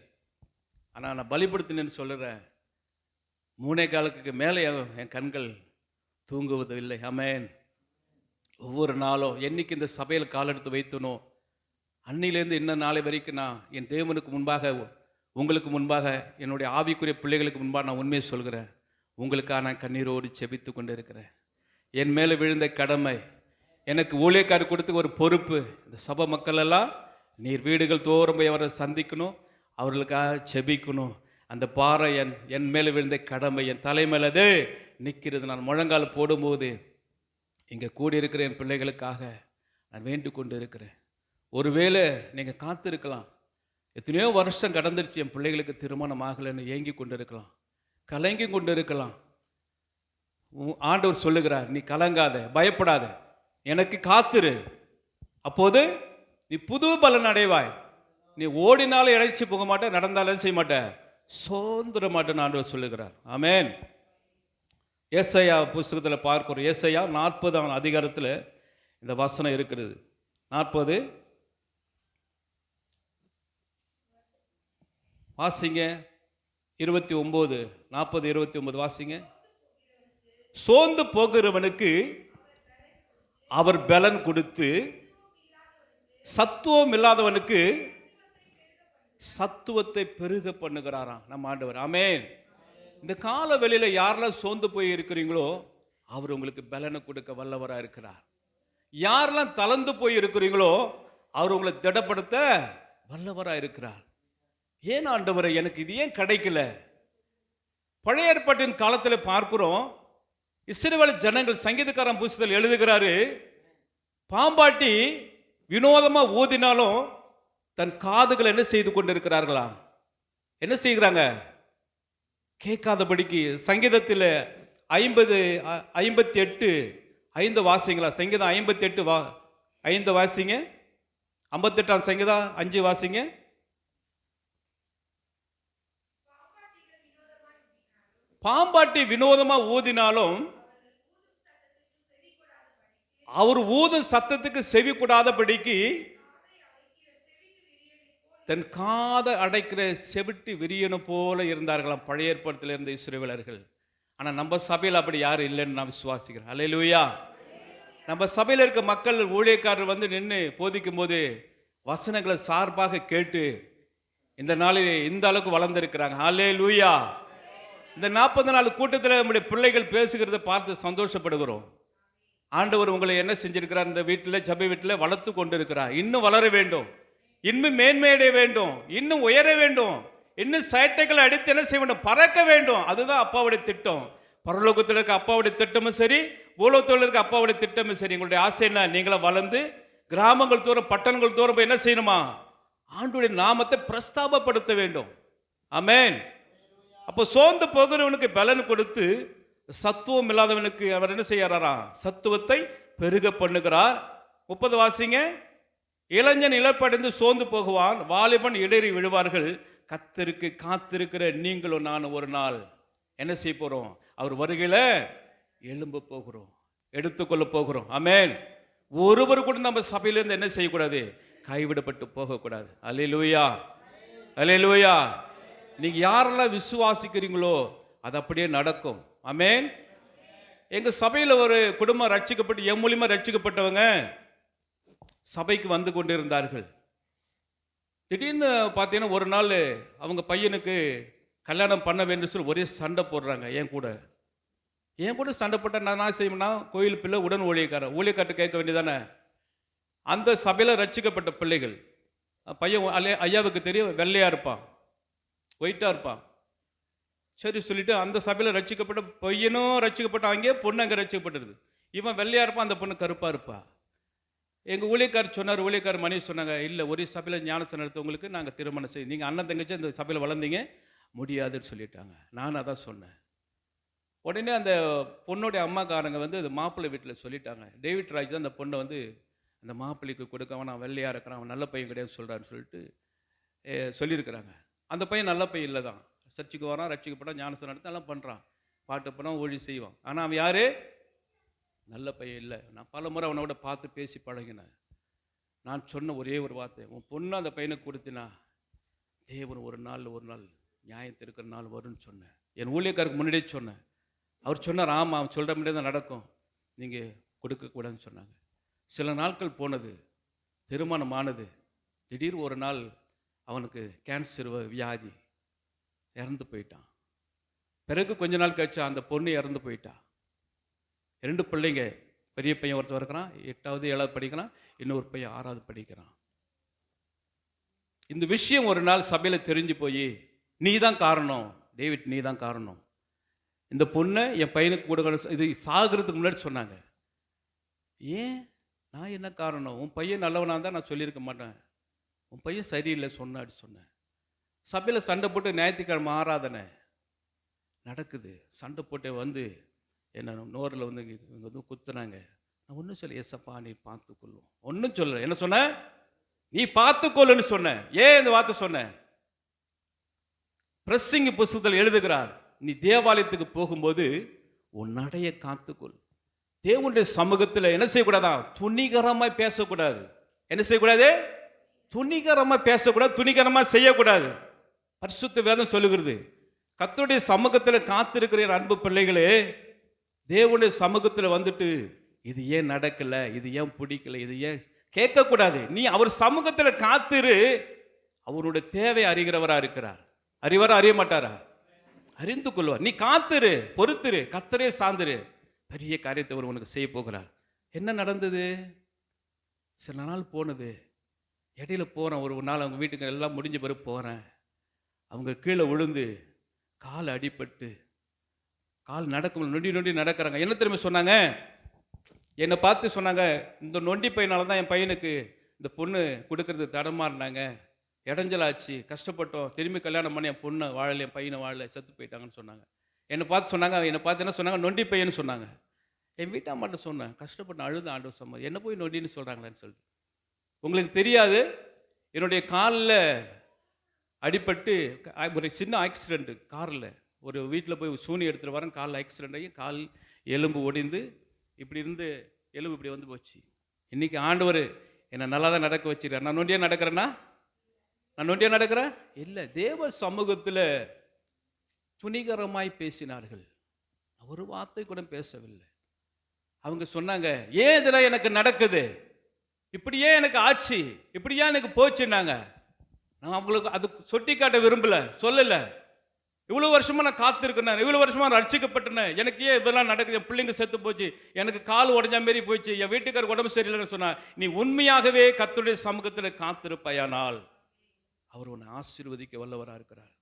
ஆனால் நான் பலிபடுத்தினேன்னு சொல்லுறேன், 3 காலுக்கு மேலே என் கண்கள் தூங்குவது இல்லை. ஆமென். ஒவ்வொரு நாளும் என்னைக்கு இந்த சபையில் காலெடுத்து வைத்தனோ அன்னிலேருந்து இன்ன நாளை வரைக்கும் நான் என் தேவனுக்கு முன்பாக, உங்களுக்கு முன்பாக, என்னுடைய ஆவிக்குரிய பிள்ளைகளுக்கு முன்பாக நான் உண்மையை சொல்கிறேன். உங்களுக்காக நான் கண்ணீரோடு செபித்து கொண்டு இருக்கிறேன். என் மேலே விழுந்த கடமை, எனக்கு ஊழியக்காரர் கொடுத்த ஒரு பொறுப்பு, இந்த சபை மக்கள் எல்லாம் நீர் வீடுகள் தோறும் போய் அவரை சந்திக்கணும், அவர்களுக்காக செபிக்கணும். அந்த பாறை என் மேலே விழுந்த கடமை, என் தலைமையில் அது நிற்கிறது. நான் முழங்கால் போடும்போது இங்கே கூடியிருக்கிற என் பிள்ளைகளுக்காக நான் வேண்டிக் கொண்டு இருக்கிறேன். ஒருவேளை நீங்கள் காத்திருக்கலாம், எத்தனையோ வருஷம் கடந்துருச்சு, என் பிள்ளைகளுக்கு திருமணம் ஆகலைன்னு ஏங்கி கொண்டு இருக்கலாம், கலங்கி கொண்டு இருக்கலாம். ஆண்டவர் சொல்லுகிறார், நீ கலங்காத, பயப்படாத, எனக்கு காத்திரு, அப்போது நீ புது பலன் அடைவாய். நீ ஓடினாலும் இழைச்சி போக மாட்ட, நடந்தாலும் செய்ய மாட்ட, சோர்ந்துட மாட்டேன்னு ஆண்டவர் சொல்லுகிறார். ஆமென். ஏசாயா புஸ்தகத்தில் பார்க்கிறோம். ஏசாயா 40ஆம் அதிகாரத்தில் இந்த வசனம் இருக்கிறது. 40 வாசிங்க. 29, 40, 29 வாசிங்க. சோர்ந்து போகிறவனுக்கு அவர் பலன் கொடுத்து, சத்துவம் இல்லாதவனுக்கு சத்துவத்தை பெருக பண்ணுகிறாராம் நம்ம ஆண்டவர். ஆமென். இந்த கால வெளியில யாரெல்லாம் சோர்ந்து போய் இருக்கிறீங்களோ அவர் உங்களுக்கு பலனை கொடுக்க வல்லவராக இருக்கிறார். யாரெல்லாம் தளர்ந்து போய் இருக்கிறீங்களோ அவர் உங்களை திடப்படுத்த வல்லவராக இருக்கிறார். ஏன் ஆண்டவரை எனக்கு இது ஏன் கிடைக்கல? பழைய ஏற்பாட்டின் காலத்தில் பார்க்கிறோம், இஸ்ரவேல் ஜனங்கள் சங்கீதக்காரன் புஸ்தகத்தில் எழுதுகிறாரு, பாம்பாட்டி வினோதமா ஊதினாலும் தன் காதுகளை என்ன செய்து கொண்டிருக்கிறார்களா? என்ன செய்கிறாங்க? கேட்காதபடிக்கு. சங்கீதத்தில் 58 வாசிங்களா? சங்கீதம் 58 5 வாசிங்க. 58ஆம் சங்கீதம் 5 வாசிங்க. பாம்பாட்டி வினோதமா ஊதினாலும் அவர் ஊதும் சத்தத்துக்கு செவி கூடாதபடிக்கு தன் காதை அடைக்கிற செவிட்டு விரியனு போல இருந்தார்களாம் பழைய ஏற்பாட்டில் இருந்த இஸ்ரவேலர்கள். ஆனால் நம்ம சபையில் அப்படி யாரும் இல்லைன்னு நான் விசுவாசிக்கிறேன். அல்லேலூயா. நம்ம சபையில் இருக்க மக்கள், ஊழியக்காரர் வந்து நின்று போதிக்கும் போது வசனங்களை சார்பாக கேட்டு இந்த நாளில் இந்த அளவுக்கு வளர்ந்துருக்கிறாங்க. அல்லேலூயா. இந்த 40 நாள் கூட்டத்தில் நம்முடைய பிள்ளைகள் பேசுகிறத பார்த்து சந்தோஷப்படுகிறோம். ஆண்டவர் உங்களை என்ன செஞ்சிருக்கிறார்? இந்த வீட்டில், சபை வீட்டில் வளர்த்து கொண்டு இருக்கிறார். இன்னும் வளர வேண்டும், இன்னும் மேன்மையடைய வேண்டும், இன்னும் உயர வேண்டும், இன்னும் சைட்டைகளை அடித்து என்ன செய்ய வேண்டும்? பறக்க வேண்டும். அதுதான் அப்பாவுடைய திட்டம். பரலோகத்தில் இருக்க அப்பாவுடைய திட்டமும் சரி, பூலோகத்தில் இருக்க அப்பாவுடைய திட்டமும் சரி. எங்களுடைய ஆசை என்ன? நீங்களும் வளர்ந்து கிராமங்கள் தோறும், பட்டணங்கள் தோறும் போய் என்ன செய்யணுமா? ஆண்டவருடைய நாமத்தை பிரஸ்தாபப்படுத்த வேண்டும். ஆமென். அப்போ சோர்ந்து போகிறவனுக்கு பலன் கொடுத்து, சத்துவம் இல்லாதவனுக்கு அவர் என்ன செய்யறாரா? சத்துவத்தை பெருக பண்ணுகிறார். 30 வாசிங்க. இளைஞன் இழப்படைந்து சோர்ந்து போகுவான், வாலிபன் இடறி விழுவார்கள். கர்த்தருக்கு காத்திருக்கிற நீங்களும் நான் ஒரு நாள் என்ன செய்ய போறோம்? அவர் வருகையில எழும்ப போகிறோம், எடுத்துக்கொள்ள போகிறோம். ஆமென். ஒருவர் கூட நம்ம சபையிலிருந்து என்ன செய்யக்கூடாது? கைவிடப்பட்டு போகக்கூடாது. அல்லேலூயா, அல்லேலூயா. நீங்க யாரெல்லாம் விசுவாசிக்கிறீங்களோ அது அப்படியே நடக்கும். ஆமென். எங்க சபையில ஒரு குடும்பம் ரட்சிக்கப்பட்டு, என் மூலியமா ரட்சிக்கப்பட்டவங்க சபைக்கு வந்து கொண்டிருந்தார்கள். திடீர்னு பார்த்தீங்கன்னா ஒரு நாள் அவங்க பையனுக்கு கல்யாணம் பண்ண வேண்டும் சொல்லி ஒரே சண்டை போடுறாங்க. என் கூட சண்டை போட்டால் நான் என்ன செய்யணும்னா, கோயில் பிள்ளை, உடன் ஊழியக்காரர் கேட்க வேண்டியதானே. அந்த சபையில் ரட்சிக்கப்பட்ட பிள்ளைகள், பையன் ஐயாவுக்கு தெரியும், வெள்ளையா இருப்பான், ஒயிட்டா இருப்பான். சரி சொல்லிட்டு அந்த சபையில் ரட்சிக்கப்பட்ட பையனும் ரட்சிக்கப்பட்ட, அங்கே பொண்ணு அங்கே ரட்சிக்கப்பட்டது. இவன் வெள்ளையா இருப்பான், அந்த பொண்ணு கருப்பா இருப்பா. எங்கள் ஊழியக்காரர் சொன்னார், ஊழியக்காரர் மனைவி சொன்னாங்க, இல்லை ஒரே சபையில் ஞானஸ்தானம் எடுத்தவங்களுக்கு நாங்கள் திருமணம் செய்ய, நீங்கள் அண்ணன் தங்கச்சி அந்த சபையில் வளர்ந்தீங்க, முடியாதுன்னு சொல்லிட்டாங்க. நான் அதான் சொன்னேன். உடனே அந்த பொண்ணுடைய அம்மாக்காரங்க வந்து அது மாப்பிள்ளை வீட்டில் சொல்லிட்டாங்க. டேவிட் ராஜ் தான் அந்த பொண்ணை வந்து அந்த மாப்பிள்ளைக்கு கொடுக்க, நான் வெள்ளையாக இருக்கிறான், அவன் நல்ல பையன் கிடையாது சொல்கிறான்னு சொல்லிட்டு சொல்லியிருக்கிறாங்க. அந்த பையன் நல்ல பையன் இல்லை தான், சர்ச்சுக்கு வரான், ரட்சிக்கப்படான், ஞானஸ்தானம் எடுத்து எல்லாம் பண்ணுறான், பாட்டு பண்ணான், ஊழி செய்வான். ஆனால் அவன் யார்? நல்ல பையன் இல்லை. நான் பல முறை அவனோட பார்த்து பேசி பழகினேன். நான் சொன்ன ஒரே ஒரு வார்த்தை, உன் பொண்ணு அந்த பையனுக்கு கொடுத்தினா தேவன் ஒரு நாள் நியாயத்தை இருக்கிற நாள் வரும்னு சொன்னேன். என் ஊழியக்காருக்கு முன்னாடியே சொன்னேன். அவர் சொன்னார், ஆமாம் அவன் சொல்கிற முன்னாடி தான் நடக்கும், நீங்கள் கொடுக்கக்கூடாதுன்னு சொன்னாங்க. சில நாட்கள் போனது, திருமணம் ஆனது. திடீர் ஒரு நாள் அவனுக்கு கேன்சர் வியாதி, இறந்து போயிட்டான். பிறகு கொஞ்ச நாள் கழிச்சு அந்த பொண்ணு இறந்து போயிட்டா. 2 பிள்ளைங்க, பெரிய பையன் ஒருத்தர் இருக்கிறான், 8வது 7வது படிக்கிறான், இன்னொரு பையன் 6வது படிக்கிறான். இந்த விஷயம் ஒரு நாள் சபையில் தெரிஞ்சு போய், நீ தான் காரணம் டேவிட், நீ தான் காரணம், இந்த பொண்ணை என் பையனுக்கு கொடுக்க, இது சாகிறதுக்கு முன்னாடி சொன்னாங்க. ஏன், நான் என்ன காரணம்? உன் பையன் நல்லவனாக இருந்தால் நான் சொல்லியிருக்க மாட்டேன், உன் பையன் சரியில்லை சொன்னாடி சொன்னேன். சபையில் சண்டை போட்டு ஞாயிற்றுக்கிழமை ஆராதனை நடக்குது, சண்டை போட்டே வந்து என்ன நோரில் வந்து இங்கே வந்து குத்துனாங்க. நான் ஒன்றும் சொல்ல, எஸ்ஸப்பா நீ பார்த்துக்கொள்ளும், ஒன்றும் சொல்ல. என்ன சொன்ன? நீ பார்த்துக்கொள்ளுன்னு சொன்னேன். ஏன் இந்த வார்த்தை சொன்னேன்? பிரசங்கி புஸ்தகத்தில் எழுதுகிறார், நீ தேவாலயத்துக்கு போகும்போது உன் நடைய காத்துக்கொள். தேவனுடைய சமூகத்தில் என்ன செய்யக்கூடாதா? துணிகரமாய் பேசக்கூடாது. என்ன செய்யக்கூடாது? துணிகரமாக பேசக்கூடாது, துணிகரமாக செய்யக்கூடாது. பரிசுத்த வேதம் சொல்லுகிறது. கர்த்தருடைய சமூகத்தில் காத்திருக்கிற அன்பு பிள்ளைகளே, தேவனுடைய சமூகத்தில் வந்துட்டு இது ஏன் நடக்கல, இது ஏன் பிடிக்கல, இது ஏன் கேட்கக்கூடாது. நீ அவர் சமூகத்தில் காத்திரு. அவருடைய தேவை அறிகிறவரா இருக்கிறார். அறிவாரா, அறிய மாட்டாரா? அறிந்து கொள்வார். நீ காத்திரு, பொறுத்திரு, கர்த்தரே சார்ந்திரு, பெரிய காரியத்தை அவர் உனக்கு செய்ய போகிறார். என்ன நடந்தது? சில நாள் போனது. இடையில போகிறேன், ஒரு நாள் அவங்க வீட்டுக்கு எல்லாம் முடிஞ்ச பிறகு போகிறேன். அவங்க கீழே விழுந்து கால் அடிபட்டு, கால் நடக்கும், நொண்டி நடக்கிறாங்க. என்ன திரும்ப சொன்னாங்க? என்னை பார்த்து சொன்னாங்க, இந்த நொண்டி பையனால தான் என் பையனுக்கு இந்த பொண்ணு கொடுக்கறது தடமாறினாங்க, இடைஞ்சலாச்சு, கஷ்டப்பட்டோம், திரும்பி கல்யாணம் பண்ணி என் பொண்ணை வாழலை, என் பையனை வாழலை, செத்து போயிட்டாங்கன்னு சொன்னாங்க. என்னை பார்த்து என்ன சொன்னாங்க? நொண்டி பையன்னு சொன்னாங்க. என் வீட்டா மட்டும் சொன்னேன், கஷ்டப்பட்டு அழுது ஆண்டு சொன்னாங்க, என்ன போய் நொண்டின்னு சொல்கிறாங்களேன்னு சொல்லிட்டு. உங்களுக்கு தெரியாது, என்னுடைய காலில் அடிபட்டு ஒரு சின்ன ஆக்சிடென்ட்டு, காரில் ஒரு வீட்டில் போய் சூனி எடுத்துகிட்டு வரேன், காலில் ஆக்சிடென்ட் ஆகி கால் எலும்பு ஒடிந்து இப்படி இருந்து எலும்பு இப்படி வந்து போச்சு. இன்றைக்கி ஆண்டவர் என்னை நல்லா தான் நடக்க வச்சிருக்கார். நான் நொண்டியாக நடக்கிறேன்னா? நான் நொண்டியாக நடக்கிறேன் இல்லை. தேவ சமூகத்தில் துணிகரமாய் பேசினார்கள், ஒரு வார்த்தை கூட பேசவில்லை. அவங்க சொன்னாங்க, ஏன் இதெல்லாம் எனக்கு நடக்குது, இப்படியே எனக்கு ஆச்சு, இப்படியே எனக்கு போச்சுன்னாங்க. நான் அவங்களுக்கு அது சொட்டி காட்ட விரும்பல, சொல்லலை. இவ்வளோ வருஷமா நான் காத்திருக்கேன், இவ்வளோ வருஷமா ரட்சிக்கப்பட்டேன், எனக்கு ஏன் இதெல்லாம் நடக்குது, என் பிள்ளைங்க செத்து போச்சு, எனக்கு கால் உடஞ்ச மாரி போச்சு, என் வீட்டுக்காரர் உடம்பு சரியில்லைன்னு சொன்னா, நீ உண்மையாகவே கர்த்தருடைய சமூகத்தில் காத்திருப்பாயானால் அவர் உன்னை ஆசீர்வதிக்க வல்லவராக இருக்கிறார்.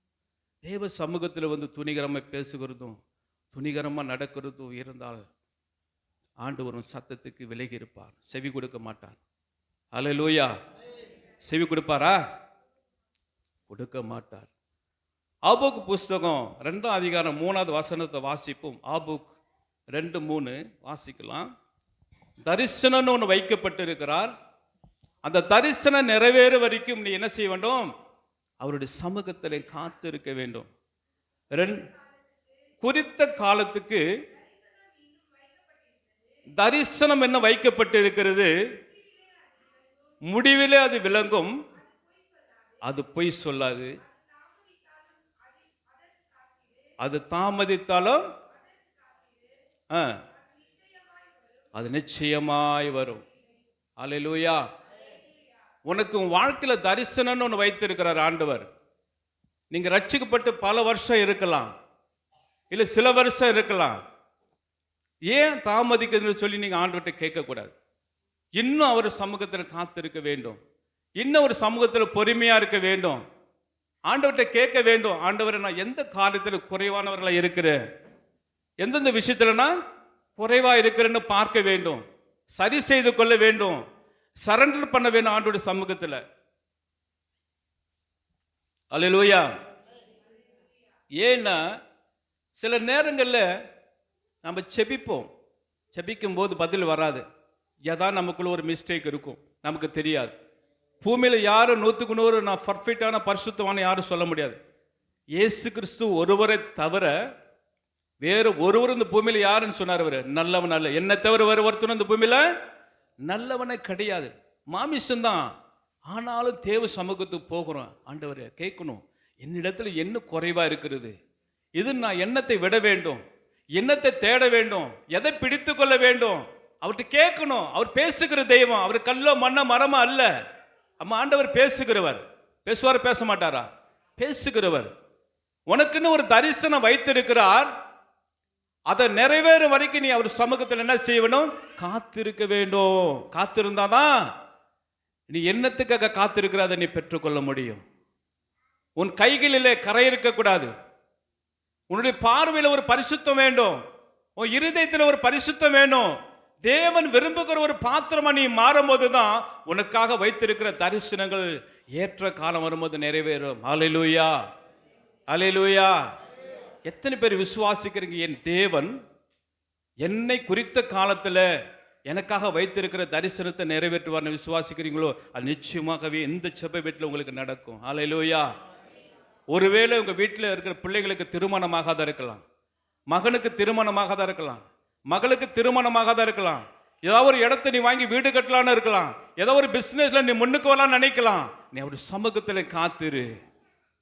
தேவ சமூகத்தில் வந்து துணிகரமாக பேசுகிறதும் துணிகரமாக நடக்கிறதும் இருந்தால் ஆண்டவர் உன் சத்தத்துக்கு விலகி இருப்பார், செவி கொடுக்க மாட்டார். அல்லேலூயா. செவி கொடுப்பாரா? கொடுக்க மாட்டார். ஆபூக் புஸ்தகம் 2ஆம் அதிகாரம் 3வது வசனத்தை வாசிப்போம். ஆபூக் 2:3 வாசிக்கலாம். தரிசனம்னு ஒன்று வைக்கப்பட்டு இருக்கிறார். அந்த தரிசனம் நிறைவேற வரைக்கும் நீ என்ன செய்ய வேண்டும்? அவருடைய சமூகத்தில் காத்து இருக்க வேண்டும். குறித்த காலத்துக்கு தரிசனம் என்ன வைக்கப்பட்டு இருக்கிறது, முடிவிலே அது விளங்கும், அது பொய் சொல்லாது, அது தாமதித்தாலும் அது நிச்சயமாய் வரும். அல்லேலூயா. உனக்கு வாழ்க்கையில தரிசனம்னு ஒன்று வைத்திருக்கிறார் ஆண்டவர். நீங்க ரட்சிக்கப்பட்டு பல வருஷம் இருக்கலாம், இல்லை சில வருஷம் இருக்கலாம். ஏன் தாமதிக்குதுன்னு சொல்லி நீங்க ஆண்டவர்கிட்ட கேட்கக்கூடாது. இன்னும் அவர் சமூகத்தில் காத்திருக்க வேண்டும், இன்னும் ஒரு சமூகத்தில் பொறுமையா இருக்க வேண்டும். ஆண்டவர்கிட்ட கேட்க வேண்டும், ஆண்டவரை நான் எந்த காரியத்தில் குறைவானவர்களா இருக்கிறேன், எந்தெந்த விஷயத்துல நான் குறைவா இருக்கிறேன்னு பார்க்க வேண்டும், சரி செய்து கொள்ள வேண்டும், சரண்டர் பண்ண வேண்டும் ஆண்டவருடைய சமூகத்தில். அல்லேலூயா. ஏன்னா சில நேரங்களில் நம்ம செபிப்போம், செபிக்கும் போது பதில் வராது. ஏதாவது நமக்குள்ள ஒரு மிஸ்டேக் இருக்கும், நமக்கு தெரியாது. பூமியில் யாரும் 100க்கு 100 நான் பர்ஃபெக்டான பரிசுத்தமான யாரும் சொல்ல முடியாது. இயேசு கிறிஸ்து ஒருவரை தவிர வேறு ஒருவர் இந்த பூமியில் யாருன்னு சொன்னார்? அவர் நல்லவன் அல்ல, என்னை தவிர வேறு ஒருத்தனும் இந்த பூமியில் நல்லவனே கிடையாது. மாமிசம்தான். ஆனாலும் தேவ சமூகத்துக்கு போகிறோம், ஆண்டவரை கேட்கணும், என்னிடத்துல என்ன குறைவா இருக்கிறது, இது நான் எண்ணத்தை விட வேண்டும், எண்ணத்தை தேட வேண்டும், எதை பிடித்து கொள்ள வேண்டும், அவர்கிட்ட கேட்கணும். அவர் பேசுகிற தெய்வம், அவர் கல்லோ மண்ணோ மரமா அல்ல. அம்மா ஆண்டவர் பேசுகிறவர். பேசுவார், பேச மாட்டாரா? பேசுகிறவர். உனக்குன்னு ஒரு தரிசனம் வைத்திருக்கிறார். அதை நிறைவேறும் வரைக்கும் நீ அவர் சமூகத்தில் என்ன செய்யணும்? காத்திருக்க வேண்டும். காத்திருந்தாதான் நீ என்னத்துக்காக காத்திருக்கிற அதை நீ பெற்றுக்கொள்ள முடியும். உன் கைகளிலே கரை இருக்கக்கூடாது. உன்னுடைய பார்வையில் ஒரு பரிசுத்தம் வேண்டும், உன் இருதயத்தில் ஒரு பரிசுத்தம் வேணும். தேவன் விரும்புகிற ஒரு பாத்திரமா நீ மாறும்போது தான் உனக்காக வைத்திருக்கிற தரிசனங்கள் ஏற்ற காலம் வரும்போது நிறைவேறும். அல்லேலூயா, அல்லேலூயா. எத்தனை பேர் விசுவாசிக்கிறீங்க, என் தேவன் என்னை குறித்த காலத்தில் எனக்காக வைத்திருக்கிற தரிசனத்தை நிறைவேற்றுவார்னு விசுவாசிக்கிறீங்களோ? அது நிச்சயமாகவே இந்த செப வீட்டில் உங்களுக்கு நடக்கும். அல்லேலூயா. ஒருவேளை உங்க வீட்டில் இருக்கிற பிள்ளைகளுக்கு திருமணமாகாத இருக்கலாம், மகனுக்கு திருமணமாகாத இருக்கலாம், மகளுக்கு திருமணமாகாத இருக்கலாம், ஏதாவது ஒரு இடத்தை நீ வாங்கி வீடு கட்டலான்னு இருக்கலாம், ஏதோ ஒரு பிசினஸ்ல நீ முன்னுக்கு வரலான்னு நினைக்கலாம். நீ அவருடைய சமூகத்தில் காத்திரு.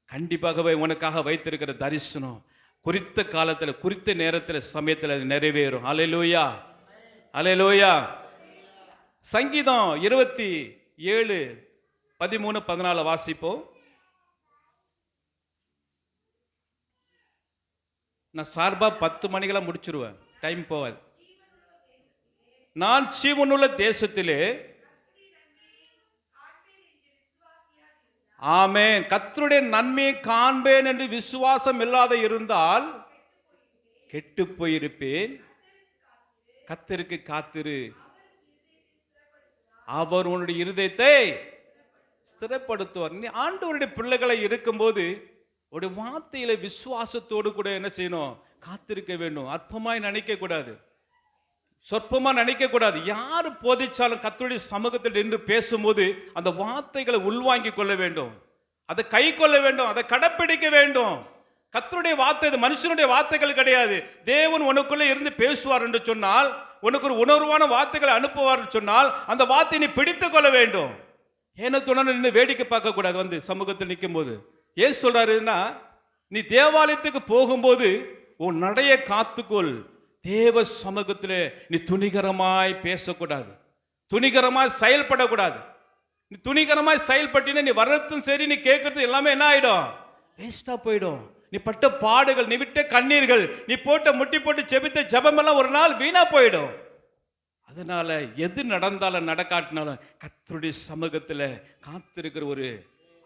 கண்டிப்பாகவே உனக்காக வைத்திருக்கிற தரிசனம் குறித்த காலத்தில் குறித்த நேரத்தில் சமயத்தில் அது நிறைவேறும். அல்லேலூயா, அல்லேலூயா. சங்கீதம் 27 13 14 வாசிப்போம். நான் சார்பா 10 மணிக்கெல்லாம் முடிச்சிருவேன், டைம் போவாது. நான் ஜீவனுள்ள தேசத்திலே ஆமென் கர்த்தருடைய நன்மையை காண்பேன் என்று விசுவாசம் இல்லாத இருந்தால் கெட்டு போயிருப்பேன். கர்த்தருக்கு காத்திரு, அவர் உன்னுடைய இருதயத்தை ஸ்திரப்படுத்துவார். நீ ஆண்டவருடைய பிள்ளைகளை இருக்கும்போது ஒரு வார்த்தையில விசுவாசத்தோடு கூட என்ன செய்யணும்? காத்திருக்க வேண்டும். அற்பமாய் நினைக்க கூடாது, சொற்பமா நினைக்க கூடாது. யாரு போதிச்சாலும் கர்த்தருடைய சமூகத்தில் நின்று பேசும்போது அந்த வார்த்தைகளை உள்வாங்கிக் கொள்ள வேண்டும், அதை கை கொள்ள வேண்டும், அதை கடைப்பிடிக்க வேண்டும். கர்த்தருடைய வார்த்தை மனுஷனுடைய வார்த்தைகள் கிடையாது. தேவன் உனக்குள்ள இருந்து பேசுவார் என்று சொன்னால், உனக்கு ஒரு உணர்வான வார்த்தைகளை அனுப்புவார் சொன்னால் அந்த வார்த்தையை நீ பிடித்துக் கொள்ள வேண்டும். ஏன துணை நின்று வேடிக்கை பார்க்க கூடாது. வந்து சமூகத்தில் நிற்கும் போது ஏன் சொல்றாருன்னா, நீ தேவாலயத்துக்கு போகும்போது உன் நடைய காத்துக்கொள். தேவ சமூகத்திலே நீ துணிகரமாய் பேசக்கூடாது, துணிகரமாய் செயல்படக்கூடாது. நீ துணிகரமாய் செயல்பட்டினா நீ வர்றதும் சரி, நீ கேட்கறது எல்லாமே என்ன ஆயிடும்? வேஸ்டா போயிடும். நீ பட்ட பாடுகள், நீ விட்ட கண்ணீர்கள், நீ போட்ட முட்டி போட்டு ஜெபித்த ஜெபமெல்லாம் ஒரு நாள் வீணா போயிடும். அதனால எது நடந்தாலும் நடக்காட்டினாலும் கர்த்தருடைய சமூகத்தில் காத்திருக்கிற ஒரு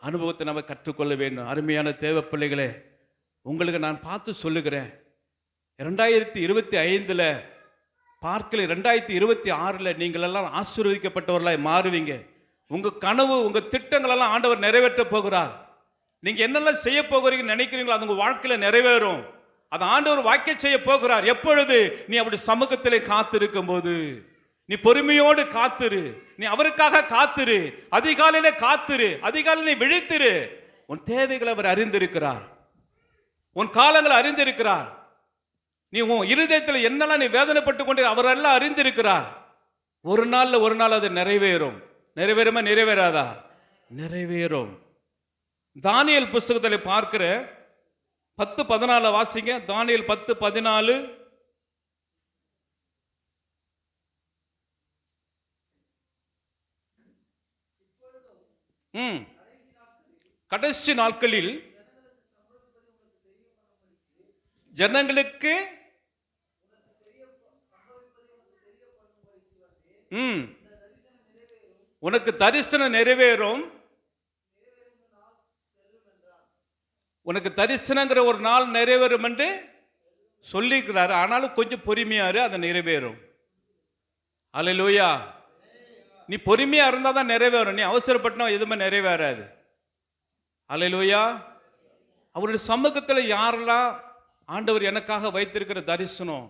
அனுபவத்தை நம்ம கற்றுக்கொள்ள வேண்டும். அருமையான தேவ பிள்ளைகளே, உங்களுக்கு நான் பார்த்து சொல்லுகிறேன், 2025 பார்க்கல 2026 நீங்கள் எல்லாம் ஆசீர்வதிக்கப்பட்டவர்களாய் மாறுவீங்க. உங்க கனவு, உங்க திட்டங்கள் எல்லாம் ஆண்டவர் நிறைவேற்ற போகிறார். நீங்க என்னெல்லாம் செய்ய போகிறீங்கன்னு நினைக்கிறீங்களோ அது உங்க வாழ்க்கையில நிறைவேறும். அது ஆண்டவர் வாக்கிய செய்ய போகிறார். எப்பொழுது? நீ அப்படி சமூகத்திலே காத்திருக்கும் போது. நீ பொறுமையோடு காத்திரு, நீ அவருக்காக காத்திரு, அதிகாலையில காத்திரு, அதிகாலையில விழித்திரு. உன் தேவைகளை அவர் அறிந்திருக்கிறார், உன் காலங்களை அறிந்திருக்கிறார். நீ உன் இருதயத்தில் என்னெல்லாம் நீ வேதனைப்பட்டு கொண்டு அவரெல்லாம் அறிந்திருக்கிறார். ஒரு நாள் அது நிறைவேறும். நிறைவேறுமா நிறைவேறாதா? நிறைவேறும். தானியேல் புஸ்தகத்தில் பார்க்கிற 10:14 வாசிங்க. தானியேல் 10:14. கடைசி நாட்களில் ஜனங்களுக்கு உனக்கு தரிசனம் நிறைவேறும். உனக்கு தரிசனங்கிற ஒரு நாள் நிறைவேறும் என்று சொல்லிக்கிறாரு. ஆனாலும் கொஞ்சம் பொறுமையாரு, அது நிறைவேறும். அல்லேலூயா. நீ பொறுமையா இருந்தா தான் நிறைவேறும். நீ அவசரப்பட்டா எதுவுமே நிறைவேறாது. அல்லேலூயா. அவருடைய சமூகத்தில் யாரெல்லாம் ஆண்டவர் எனக்காக வைத்திருக்கிற தரிசனம்,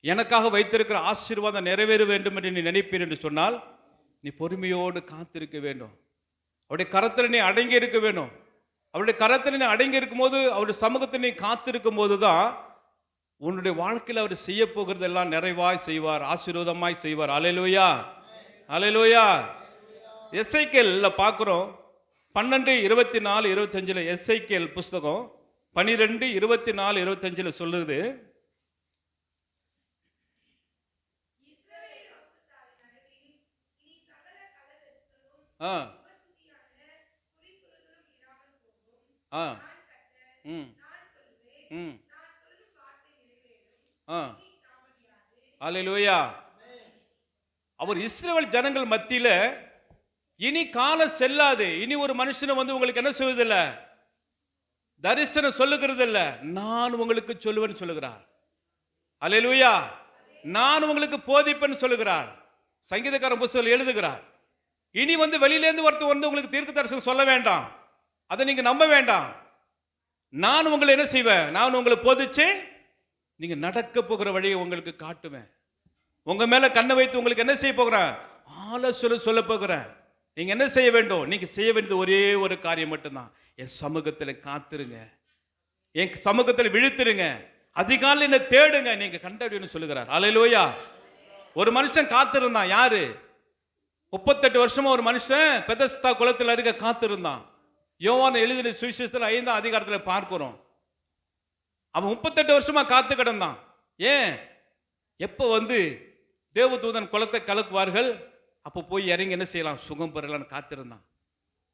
எனக்காக வைத்திருக்கிற ஆசீர்வாதம் நிறைவேற வேண்டும் என்று நீ நினைப்பீர் என்று சொன்னால் நீ பொறுமையோடு காத்திருக்க வேண்டும். அவருடைய கரத்தில் நீ அடங்கி இருக்க வேண்டும். அவருடைய கரத்தில் நீ அடங்கி இருக்கும் போது, அவருடைய சமூகத்தில் நீ காத்திருக்கும் போது தான் உன்னுடைய வாழ்க்கையில் அவர் செய்ய போகிறது எல்லாம் நிறைவாய் செய்வார், ஆசீர்வாதமாய் செய்வார். அல்லேலூயா, அல்லேலூயா. எசேக்கியேல்ல பார்க்கிறோம் 12:24-25 எசேக்கியேல் புஸ்தகம் 12:24-25 சொல்லுது, அல்லேலூயா. அவர் இஸ்ரவேல் ஜனங்கள் மத்தியில இனி காலம் செல்லாது, இனி ஒரு மனுஷனை உங்களுக்கு என்ன சொல்வதில்ல, தரிசனம் சொல்லுகிறது இல்ல, நான் உங்களுக்கு சொல்லுவேன்னு சொல்லுகிறார். அல்லேலூயா. நான் உங்களுக்கு போதிப்பேன்னு சொல்லுகிறார். சங்கீதக்காரன் புஸ்தகம் எழுதுகிறார். இனி வெளியிலேருந்து ஒருத்தர் உங்களுக்கு தீர்க்க தரிசனம் சொல்ல வேண்டாம், அதை நீங்க நம்ப வேண்டாம். நான் உங்களை என்ன செய்வேன், நான் உங்களை போதிச்சு நீங்க நடக்க போகிற வழியை உங்களுக்கு காட்டுவேன். உங்க மேல கண்ணை வைத்து உங்களுக்கு என்ன செய்ய போகிறேன், ஆலோசனை சொல்ல போகிறேன். நீங்க என்ன செய்ய வேண்டும், நீங்க செய்ய வேண்டியது ஒரே ஒரு காரியம் மட்டும்தான், என் சமூகத்தில் காத்திருங்க, என் சமூகத்தில் விழித்திருங்க, அதிகாலையில் என்ன தேடுங்க, நீங்க கண்டறியன்னு சொல்லுகிறார். அல்லேலூயா. ஒரு மனுஷன் காத்திருந்தான். யாரு? 38 வருஷமா ஒரு மனுஷன் பெதஸ்தா குளத்தில் இருக்க காத்திருந்தான். யோவான் எழுதின சுவிசேஷத்தில் 5ஆம் அதிகாரத்தில் பார்க்கிறோம். அவன் 38 வருஷமா காத்து கிடந்தான். ஏன்? எப்போ தேவதூதன் குளத்தை கலக்குவார்கள் அப்போ போய் இறங்கி என்ன செய்யலாம், சுகம் பெறலான்னு காத்திருந்தான்.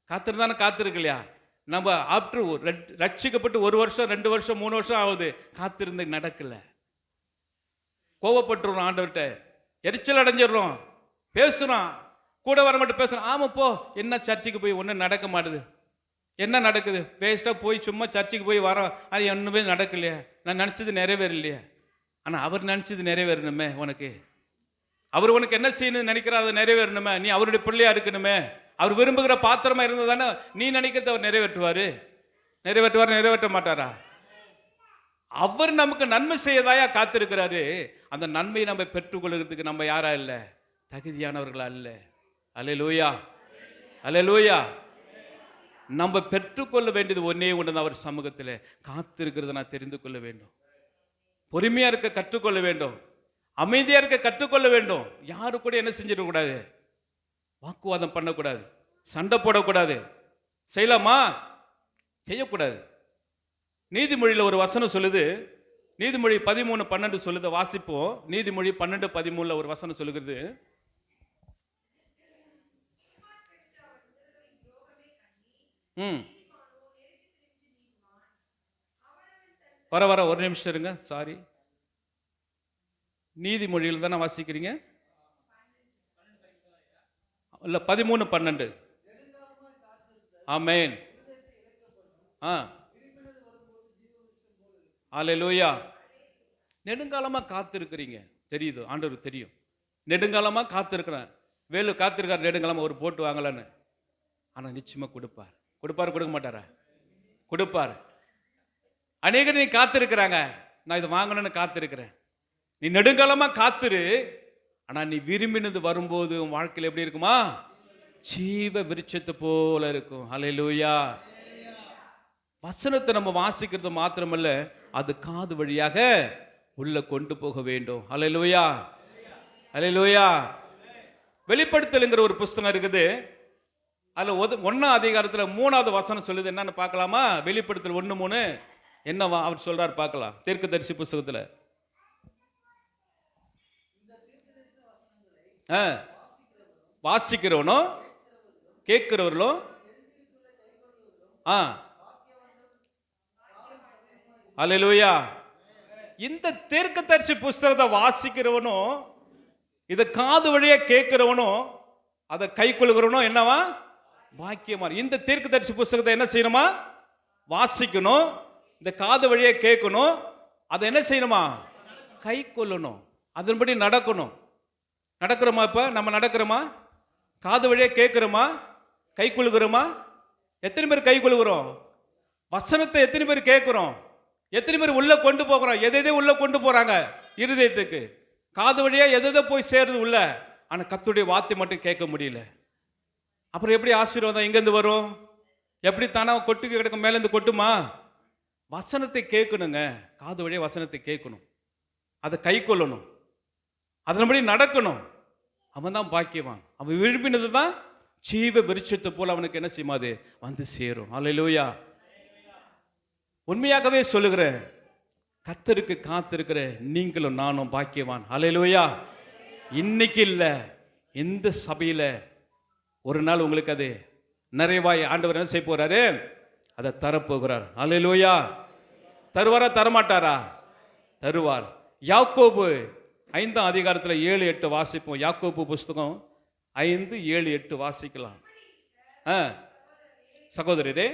காத்திருக்கு இல்லையா? நம்ம ஆப்டர் ரட்சிக்கப்பட்டு 1 வருஷம் 2 வருஷம் 3 வருஷம் ஆகுது, காத்திருந்து நடக்கல. கோவப்பட்டுறோம், ஆண்டவர்கிட்ட எரிச்சல் அடைஞ்சிடறோம், பேசுறோம், கூட வர மட்டும் பேசுறோம். ஆமா போ, என்ன சர்ச்சுக்கு போய் ஒன்றும் நடக்க மாட்டுது, என்ன நடக்குது, வேஸ்டா போய் சும்மா சர்ச்சுக்கு போய் வரோம், அது ஒன்றுமே நடக்கலையே, நான் நினச்சது நிறைவேறலையே. ஆனால் அவர் நினச்சது நிறைவேறணுமே, அவர் உனக்கு என்ன செய்யணும்னு நினைக்கிறார், அதை நிறைவேறணுமே. நீ அவருடைய பிள்ளையா இருக்கணுமே. அவர் விரும்புகிற பாத்திரமா இருந்ததானே நீ நினைக்கிறத அவர் நிறைவேற்றுவாரு. நிறைவேற்ற மாட்டாரா? அவர் நமக்கு நன்மை செய்யதாயா காத்திருக்கிறாரு. அந்த நன்மையை நம்ம பெற்றுக்கொள்கிறதுக்கு நம்ம யாரா இல்லை, தகுதியானவர்களா இல்லை. அல்லேலூயா, அல்லேலூயா. நம்ம பெற்றுக்கொள்ள வேண்டியது ஒன்னே ஒன்று, அவர் சமூகத்தில் காத்திருக்கிறத நான் தெரிந்து கொள்ள வேண்டும், பொறுமையா இருக்க கற்றுக்கொள்ள வேண்டும், அமைதியா இருக்க கற்றுக்கொள்ள வேண்டும். யாரு கூட என்ன செஞ்சிடக்கூடாது, வாக்குவாதம் பண்ணக்கூடாது, சண்டை போடக்கூடாது. செய்யலாமா? செய்யக்கூடாது. நீதிமொழியில் ஒரு வசனம் சொல்லுது, நீதிமொழி 13:12 சொல்லுது, வாசிப்போம். நீதிமொழி 12:13 ஒரு வசனம் சொல்லுகிறது, வர ஒரு நிமிஷம் இருங்க, சாரி. நீதிமொழியில் தானே வாசிக்கிறீங்க? இல்லை, 13:12. ஆமென். அல்லேலூயா. நெடுங்காலமா காத்திருக்கிறீங்க, தெரியுது, ஆண்டவர் தெரியும். நெடுங்காலமா காத்திருக்கிறேன், வேலு காத்திருக்காரு நெடுங்காலமா ஒரு போட்டு வாங்கலன்னு. ஆனா நிச்சயமா கொடுப்பார். கொடுக்க மாட்டாரா? கொடுப்பார். அநேகர் நீ காத்திருக்கிறாங்க, நான் இதை வாங்கணும்னு காத்திருக்கிறேன். நீ நெடுங்காலமா காத்திரு. ஆனா நீ விரும்பினது வரும்போது உன் வாழ்க்கையில் எப்படி இருக்குமா? ஜீவ விருட்சத்தை போல இருக்கும். அல்லேலூயா. வசனத்தை நம்ம வாசிக்கிறது மாத்திரமல்ல, அது காது வழியாக உள்ள கொண்டு போக வேண்டும். அல்லேலூயா, அல்லேலூயா. வெளிப்படுத்தலுங்கிற ஒரு புஸ்தகம் இருக்குது. அதுல 1ஆம் அதிகாரத்துல 3வது வசனம் சொல்லுது. என்னன்னு பார்க்கலாமா? வெளிப்படுத்தல் 1:3 என்னவா அவர் சொல்றாரு பார்க்கலாம். தீர்க்கதரிசி புஸ்தகத்துல வாசிக்கிறவனும் கேட்கிறவர்களும் அல்லேலூயா. இந்த தீர்க்கதரிசி புஸ்தகத்தை வாசிக்கிறவனும், இதை காது வழியா கேட்கிறவனும், அதை கை கொள்கிறவனும் என்னவா? பாக்கியமா. இந்த தீர்க்கதரிசி புஸ்தகத்தை என்ன செய்யணுமா? வாசிக்கணும், இந்த காது வழியா கேட்கணும், அதை என்ன செய்யணுமா? கை கொள்ளணும், அதன்படி நடக்கணும். நடக்கிறோமா? இப்ப நம்ம நடக்கிறோமா? காது வழியா கேட்கிறோமா? கை கொள்கிறோமா? எத்தனை பேர் கை கொள்கிறோம்? வசனத்தை எத்தனை பேர் கேட்கிறோம்? எத்தனை பேர் உள்ள கொண்டு போகிறோம்? எதை உள்ள கொண்டு போறாங்க? இருதயத்துக்கு. காது வழியா எதை போய் சேருது உள்ள. ஆனா கர்த்தருடைய வார்த்தை மட்டும் கேட்க முடியல. அப்புறம் எப்படி ஆசீர்வாதம் எங்கேருந்து வரும்? எப்படி தானா கொட்டு கிடக்கும், மேல இருந்து கொட்டுமா? வசனத்தை கேட்கணுங்க. காது வழியா வசனத்தை கேட்கணும், அதை கை கொள்ளணும், அதன்படி நடக்கணும். அவன் தான் பாக்கியவான். அவன் விரும்பினது தான் ஜீவ விருட்சத்தை போல அவனுக்கு என்ன செய்யுமாது? வந்து சேரும். அல்லேலூயா. உண்மையாகவே சொல்லுகிறேன், கர்த்தருக்கு காத்திருக்கிற நீங்களும் நானும் பாக்கியவான். அல்லேலூயா. இன்னைக்கு இல்ல, இந்த சபையில ஒரு நாள் உங்களுக்கு அது நிறைவாய் ஆண்டவர் என்ன செய்ய போறாரு? அதை தரப்போகிறார். அல்லேலூயா. தருவாரா தரமாட்டாரா? தருவார். யாக்கோபு 5ஆம் அதிகாரத்துல 7-8 வாசிப்போம். யாக்கோபு புஸ்தகம் 5:7-8 வாசிக்கலாம். சகோதரரே,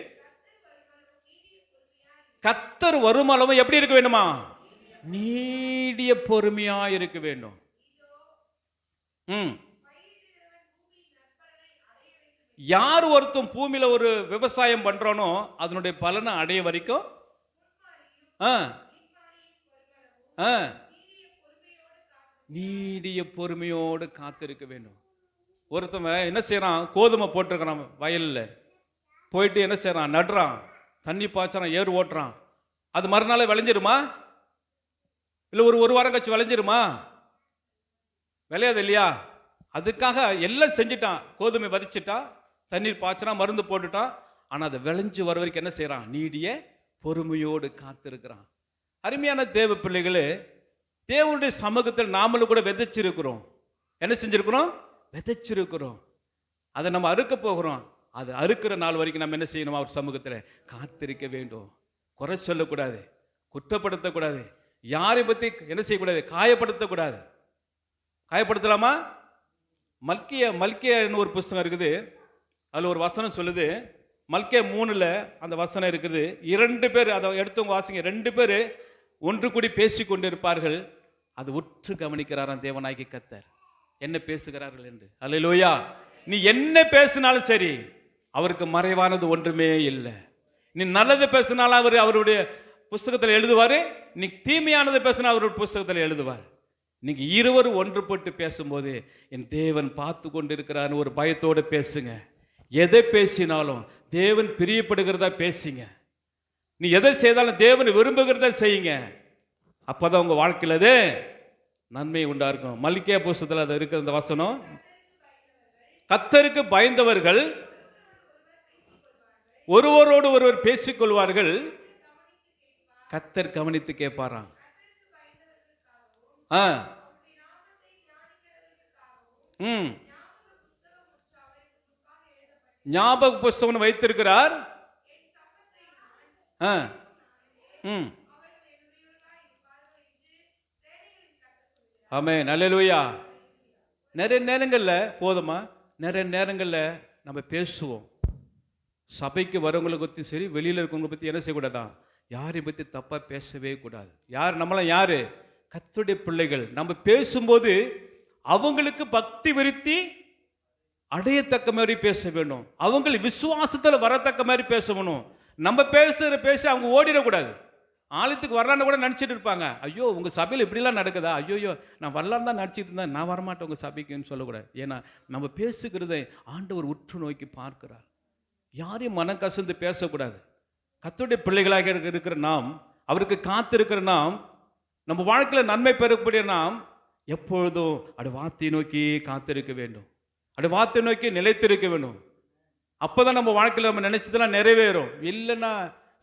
கர்த்தர் வரும் அளவு எப்படி இருக்க வேண்டுமா? நீடிய பொறுமையா இருக்க வேண்டும். யார் ஒருத்தன் பூமியில ஒரு விவசாயம் பண்றானோ அதனுடைய பலனை அடைய வரைக்கும் நீடிய பொறுமையோடு காத்திருக்க வேண்டும். ஒருத்தன் என்ன செய்யறான்? கோதுமை போட்டிருக்கிறான் வயல்ல, போயிட்டு என்ன செய்யறான்? நடுறான், தண்ணி பாய்ச்சறான், ஏறு ஓட்டுறான். அது மறுநாள் விளைஞ்சிருமா? இல்லை ஒரு வாரம் கழிச்சு விளைஞ்சிருமா? விளையாது இல்லையா? அதுக்காக எல்லாம் செஞ்சுட்டான். கோதுமை வதிச்சுட்டான், தண்ணீர் பாய்ச்சறான், மருந்து போட்டுட்டான். ஆனால் அதை விளைஞ்சு வர வரைக்கும் என்ன செய்யறான்? நீடிய பொறுமையோடு காத்திருக்கிறான். அருமையான தேவ பிள்ளைகளே, தேவனுடைய சமூகத்தில் நாமளும் கூட விதைச்சிருக்கிறோம். என்ன செஞ்சிருக்கிறோம்? விதைச்சிருக்கிறோம். அதை நம்ம அறுக்க போகிறோம். அது அறுக்கிற நாள் வரைக்கும் நம்ம என்ன செய்யணும்? அவர் சமூகத்தில் காத்திருக்க வேண்டும். குறை சொல்லக்கூடாது, குற்றப்படுத்தக்கூடாது, யாரை பற்றி என்ன செய்யக்கூடாது? காயப்படுத்தக்கூடாது. காயப்படுத்தலாமா? மல்கியா ஒரு புஸ்தகம் இருக்குது. அதில் ஒரு வசனம் சொல்லுது. மல்கியா 3 அந்த வசனம் இருக்குது. 2 பேர், அதை எடுத்தவங்க வாசிங்க. 2 பேர் ஒன்று கூடி பேசி கொண்டிருப்பார்கள். அது உற்று கவனிக்கிறாராம் தேவனாகிய கர்த்தர், என்ன பேசுகிறார்கள் என்று. அல்லேலூயா. நீ என்ன பேசினாலும் சரி, அவருக்கு மறைவானது ஒன்றுமே இல்லை. நீ நல்லது பேசினாலும் அவர் அவருடைய புஸ்தகத்தில் எழுதுவார். நீ தீமையானது பேசினா அவருடைய புஸ்தகத்தில் எழுதுவார். நீங்க இருவரும் ஒன்றுபட்டு பேசும்போது என் தேவன் பார்த்து கொண்டிருக்கிறான்னு ஒரு பயத்தோடு பேசுங்க. எதை பேசினாலும் தேவன் பிரியப்படுகிறதா பேசுங்க. நீ எதை செய்தாலும் தேவன் விரும்புகிறதா செய்யுங்க. அப்பதான் உங்க வாழ்க்கையில் அது நன்மை உண்டா இருக்கும். மல்கியா புஸ்தகத்தில் அது இருக்கிற அந்த வசனம், கர்த்தருக்கு பயந்தவர்கள் ஒருவரோடு ஒருவர் பேசிக்கொள்வார்கள், கர்த்தர் கவனித்து கேட்பாராம். ஞாபக புஸ்தகம் வைத்திருக்கிறார். ஆமென், அல்லேலூயா. நிறைய நேரங்களில் போதுமா, நிறைய நேரங்களில் நம்ம பேசுவோம். சபைக்கு வரவங்களை பற்றி சரி, வெளியில் இருக்கவங்களை பற்றி என்ன செய்யக்கூடாதான், யாரையும் பற்றி தப்பாக பேசவே கூடாது. யார் நம்மளாம் யார்? கர்த்தருடைய பிள்ளைகள். நம்ம பேசும்போது அவங்களுக்கு பக்தி விருத்தி அடையத்தக்க மாதிரி பேச வேண்டும். அவங்க விசுவாசத்தில் வரத்தக்க மாதிரி பேசணும். நம்ம பேசுகிற பேச அவங்க ஓடிடக்கூடாது. ஆலயத்துக்கு வரலான்னு கூட நினச்சிட்டு இருப்பாங்க. ஐயோ உங்கள் சபையில் இப்படிலாம் நடக்குதா, ஐயோயோ நான் வரலான்னு தான் நினச்சிட்டு இருந்தேன், நான் வரமாட்டேன் உங்கள் சபைக்குன்னு சொல்லக்கூடாது. ஏன்னா நம்ம பேசுகிறதை ஆண்டவர் உற்று நோக்கி பார்க்கிறார். யாரையும் மனம் கசந்து பேசக்கூடாது. கர்த்தருடைய பிள்ளைகளாக இருக்கிற நாம், அவருக்கு காத்திருக்கிற நாம், நம்ம வாழ்க்கையில் நன்மை பெறக்கூடிய நாம் எப்பொழுதும் அது வார்த்தையை நோக்கி காத்திருக்க வேண்டும். அது வார்த்தை நோக்கி நிலைத்திருக்க வேண்டும். அப்போதான் நம்ம வாழ்க்கையில் நம்ம நினைச்சதெல்லாம் நிறைவேறும். இல்லைன்னா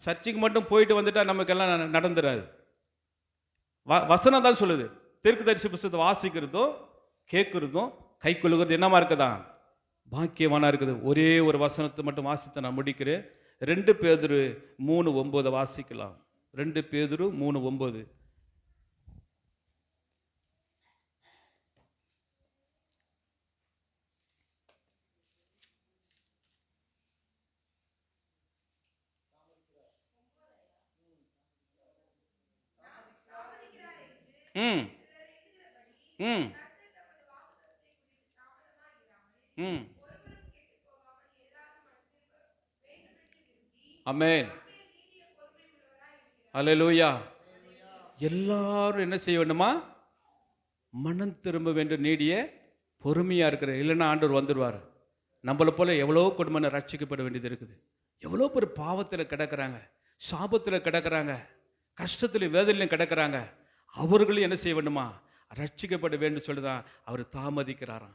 சர்ச்சைக்கு மட்டும் போயிட்டு வந்துட்டா நமக்கெல்லாம் நடந்துடாது. வசனம் தான் சொல்லுது. தீர்க்கதரிசி புத்தகத்தை வாசிக்கிறதும் கேட்கிறதும் கை கொள்ளுகிறது என்னமா இருக்குதா, பாக்கியமானா இருக்குது. ஒரே ஒரு வசனத்தை மட்டும் வாசித்து நான் முடிக்கிறேன். 2 பேதுரு 3:9 வாசிக்கலாம். 2 பேதுரு 3:9. ம் ம் ம் ஆமென், அல்லேலூயா. எல்லாரும் என்ன செய்ய வேண்டுமா, மனம் திரும்ப வேண்டும், நீடிய பொறுமையா இருக்கிற. இல்லைன்னா ஆண்டவர் வந்துடுவார். நம்மளை போல எவ்வளோ குடும்பம் ரட்சிக்கப்பட வேண்டியது இருக்குது. எவ்வளோ பேர் பாவத்தில் கிடக்கிறாங்க, சாபத்தில் கிடக்கிறாங்க, கஷ்டத்தில் வேதனையிலும் கிடக்கிறாங்க. அவர்களும் என்ன செய்ய வேண்டுமா, ரட்சிக்கப்பட வேண்டும் சொல்லிதான் அவர் தாமதிக்கிறாராம்.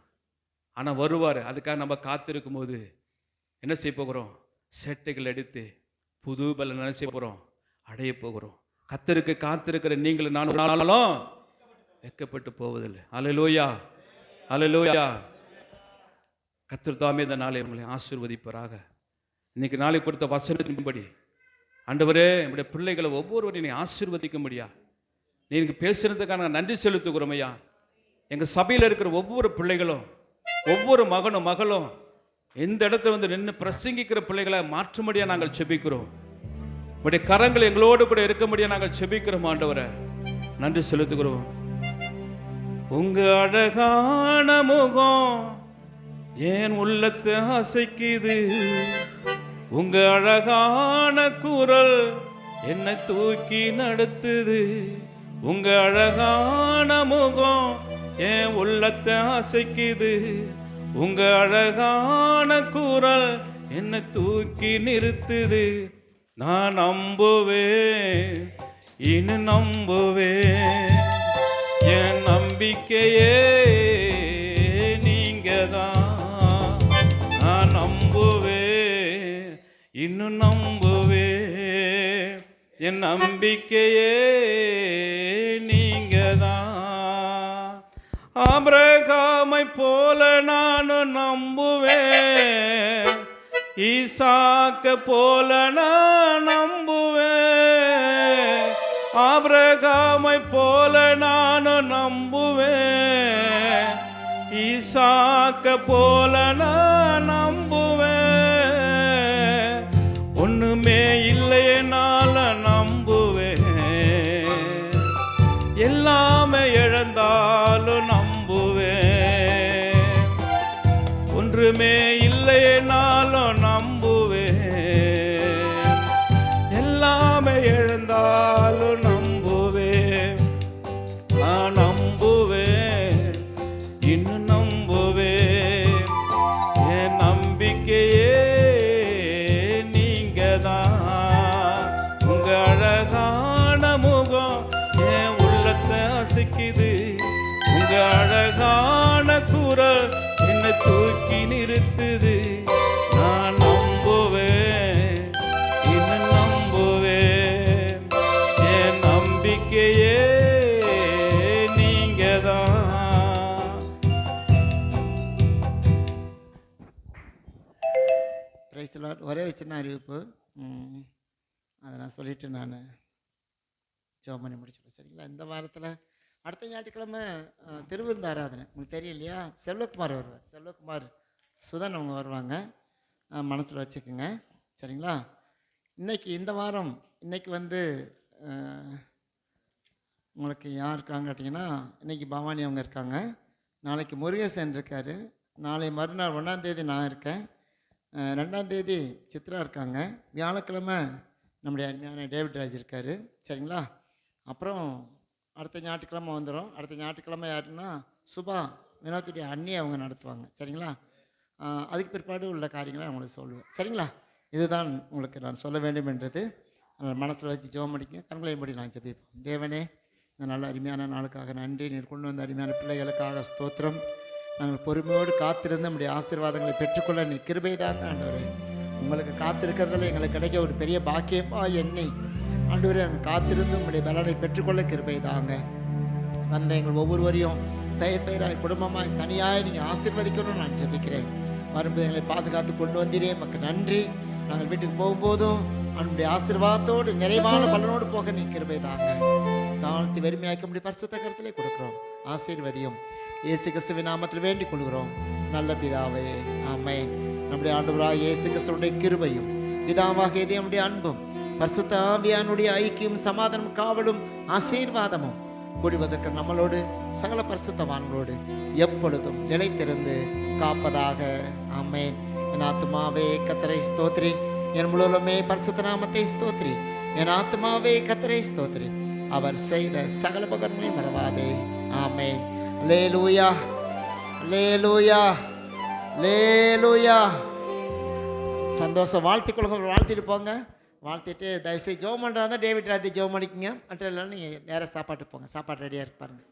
ஆனால் வருவார். அதுக்காக நம்ம காத்திருக்கும் போது என்ன செய்ய போகிறோம், சேட்டைகள் அடித்து புது பலன் என்ன செய்ய போகிறோம், அடைய போகிறோம். கர்த்தருக்கு காத்திருக்கிற நீங்களும் நானும் வெட்கப்பட்டு போவதில்லை. அல்லேலூயா, அல்லேலூயா. கர்த்தர் தாமே இந்த நாளை உங்களை ஆசீர்வதிப்பாராக. இன்னைக்கு நாளை கொடுத்த வசனத்தின்படி ஆண்டவரே நம்முடைய பிள்ளைகளை ஒவ்வொருவரையும் நீ ஆசீர்வதிக்க முடியா. நீங்க பேசுறதுக்கான நன்றி செலுத்துகிறோம் ஐயா. எங்கள் சபையில் இருக்கிற ஒவ்வொரு பிள்ளைகளும், ஒவ்வொரு மகனும் மகளும் எந்த இடத்துல வந்து நின்று பிரசங்கிக்கிற பிள்ளைகளை மாற்றும்படியா நாங்கள் செபிக்கிறோம். உடைய கரங்கள் எங்களோடு கூட இருக்கும்படியா நாங்கள் செபிக்கிறோம். ஆண்டவரை நன்றி செலுத்துகிறோம். உங்க அழகான முகம் ஏன் உள்ளத்தை அசைக்குது, உங்க அழகான குரல் என்னை தூக்கி நடத்துது. உங்க அழகான முகம் என் உள்ளத்தை அசைக்குது, உங்க அழகான குரல் என்னை தூக்கி நிறுத்துது. நான் நம்புவேன், இன்னும் நம்புவேன், என் நம்பிக்கையே நீங்க தான். நான் நம்புவேன், இன்னும் நம்புவேன், என் நம்பிக்கையே நீங்க தான். ஆபிரகாமை போல நானும் நம்புவேன், ஈசாக்க போல நான் நம்புவேன். ஆபிரகாமை போல நானும் நம்புவேன், ஈசாக்க போல நான் நம்புவேன். ஒண்ணுமே இல்லைனால நம்புவேன், எல்லாமே இழந்தாலும் நம்புவேன். ஒன்றுமே இல்லைனாலும் நம்புவேன், எல்லாமே இழந்தாலும் நம்புவேன். நான் நம்புவேன், இன்னும் நம்புவேன், என் நம்பிக்கையே நீங்க தான். உங்க அழகான முகம் என் உள்ளத்தை அசைக்குது, உங்க அழகான குரல் என்னை தூக்கி நிறுத்துது. நான் நம்புவேன், இன்னும் நம்புவேன், என் நம்பிக்கையே நீங்க தான். Praise the Lord. ஒரே சின்ன அறிவிப்பு, அதை நான் சொல்லிவிட்டு நான் ஜெபம் பண்ணி முடிச்சிடுறேன், சரிங்களா? இந்த வாரத்தில் அடுத்த ஞாயிற்றுக்கிழமை திருவிருந்து ஆராதனை, உங்களுக்கு தெரியும் இல்லையா? செல்வகுமார் வருவார். செல்வகுமார் சுதன் அவங்க வருவாங்க. மனசில் வச்சுக்கோங்க, சரிங்களா? இன்னைக்கு இந்த வாரம் இன்னைக்கு வந்து உங்களுக்கு யார் இருக்காங்க கேட்டிங்கன்னா, இன்றைக்கி பவானி அவங்க இருக்காங்க, நாளைக்கு முருகேசன் இருக்கார், நாளை மறுநாள் 1ஆம் தேதி நான் இருக்கேன், 2ஆம் தேதி சித்ரா இருக்காங்க, வியாழக்கிழமை நம்முடைய அருமையான டேவிட் ராஜ் இருக்கார், சரிங்களா? அப்புறம் அடுத்த ஞாயிற்றுக்கிழமை வந்துடும். அடுத்த ஞாயிற்றுக்கிழமை யாருன்னா சுபா வினோத்துடைய அண்ணி அவங்க நடத்துவாங்க, சரிங்களா? அதுக்கு பிற்பாடு உள்ள காரியங்களை நான் உங்களுக்கு சொல்லுவேன், சரிங்களா? இதுதான் உங்களுக்கு நான் சொல்ல வேண்டும் என்றது. மனசில் வச்சு ஜெபம் பண்ணிக்க, கண்களையும் படி நான் ஜெபிப்போம். தேவனே, இந்த நல்ல அருமையான நாளுக்காக நன்றி. நீர் கொண்டு வந்த அருமையான பிள்ளைகளுக்காக ஸ்தோத்திரம். நாங்கள் பொறுமையோடு காத்திருந்து நம்முடைய ஆசீர்வாதங்களை பெற்றுக்கொள்ள நீ கிருபை தாங்க ஆண்டவரே. உங்களுக்கு காத்திருக்கிறதுல எங்களுக்கு கிடைக்க ஒரு பெரிய பாக்கியமாக எண்ணி ஆண்டவரே, நாங்கள் காத்திருந்து உங்களுடைய பலனை பெற்றுக்கொள்ள கிருபை தாங்க. வந்த எங்கள் ஒவ்வொருவரையும் பெயர் பெயராய் குடும்பமாய் தனியாய் நீங்கள் ஆசீர்வதிக்கணும்னு நான் ஜெபிக்கிறேன். வரும்போது எங்களை பாதுகாத்து கொண்டு வந்தீரே, நமக்கு நன்றி. நாங்கள் வீட்டுக்கு போகும்போதும் அவனுடைய ஆசீர்வாதத்தோடு நிறைவான பலனோடு போக நீ கிருபை தாங்க. தாழ்த்தி வெறுமையாக்க முடிய பரிசுத்த கருத்திலே கொடுக்குறோம். ஆசீர்வதியும் இயேசு கிறிஸ்துவின் நாமத்தில் வேண்டிக் கொள்கிறோம் நல்ல பிதாவே, ஆமென். நம்முடைய ஆண்டவராகிய இயேசு கிறிஸ்துவினுடைய கிருபையும் பிதாவாகிய தேவனுடைய அன்பும் பரிசுத்த ஆவியானுடைய ஐக்கியம் சமாதானம் காவலும் ஆசீர்வாதமும் கூடுவதற்கு நம்மளோடு சகல பரிசுத்தவான்களோடு எப்பொழுதும் நிலைத்திருந்து காப்பதாக, ஆமென். என் ஆத்துமாவே கர்த்தரை ஸ்தோத்திரி, என் முழுவதுமே பரிசுத்த நாமத்தை ஸ்தோத்திரி. என் ஆத்துமாவே கர்த்தரை ஸ்தோத்திரி, அவர் செய்த சகல உபகாரங்களையும் மறவாதே, ஆமென். அல்லேலூயா, அல்லேலூயா, அல்லேலூயா. சந்தோஷம். வாழ்த்திட்டு போங்க. வாழ்த்திட்டு தயவுசெய்து ஜெபம் பண்ணுறாங்க, டேவிட் ராட்டி ஜெபம் பண்ணிக்கோங்க. மற்ற இல்லைன்னா நீங்கள் நேராக சாப்பாட்டுக்கு போங்க, சாப்பாடு ரெடியாக இருக்கு பாருங்கள்.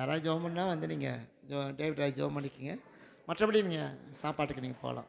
யாராவது ஜெபம் பண்ணால் வந்து நீங்கள் டேவிட் ராஜ் ஜெபம் பண்ணிக்கோங்க. மற்றபடி நீங்கள் சாப்பாட்டுக்கு நீங்கள் போகலாம்.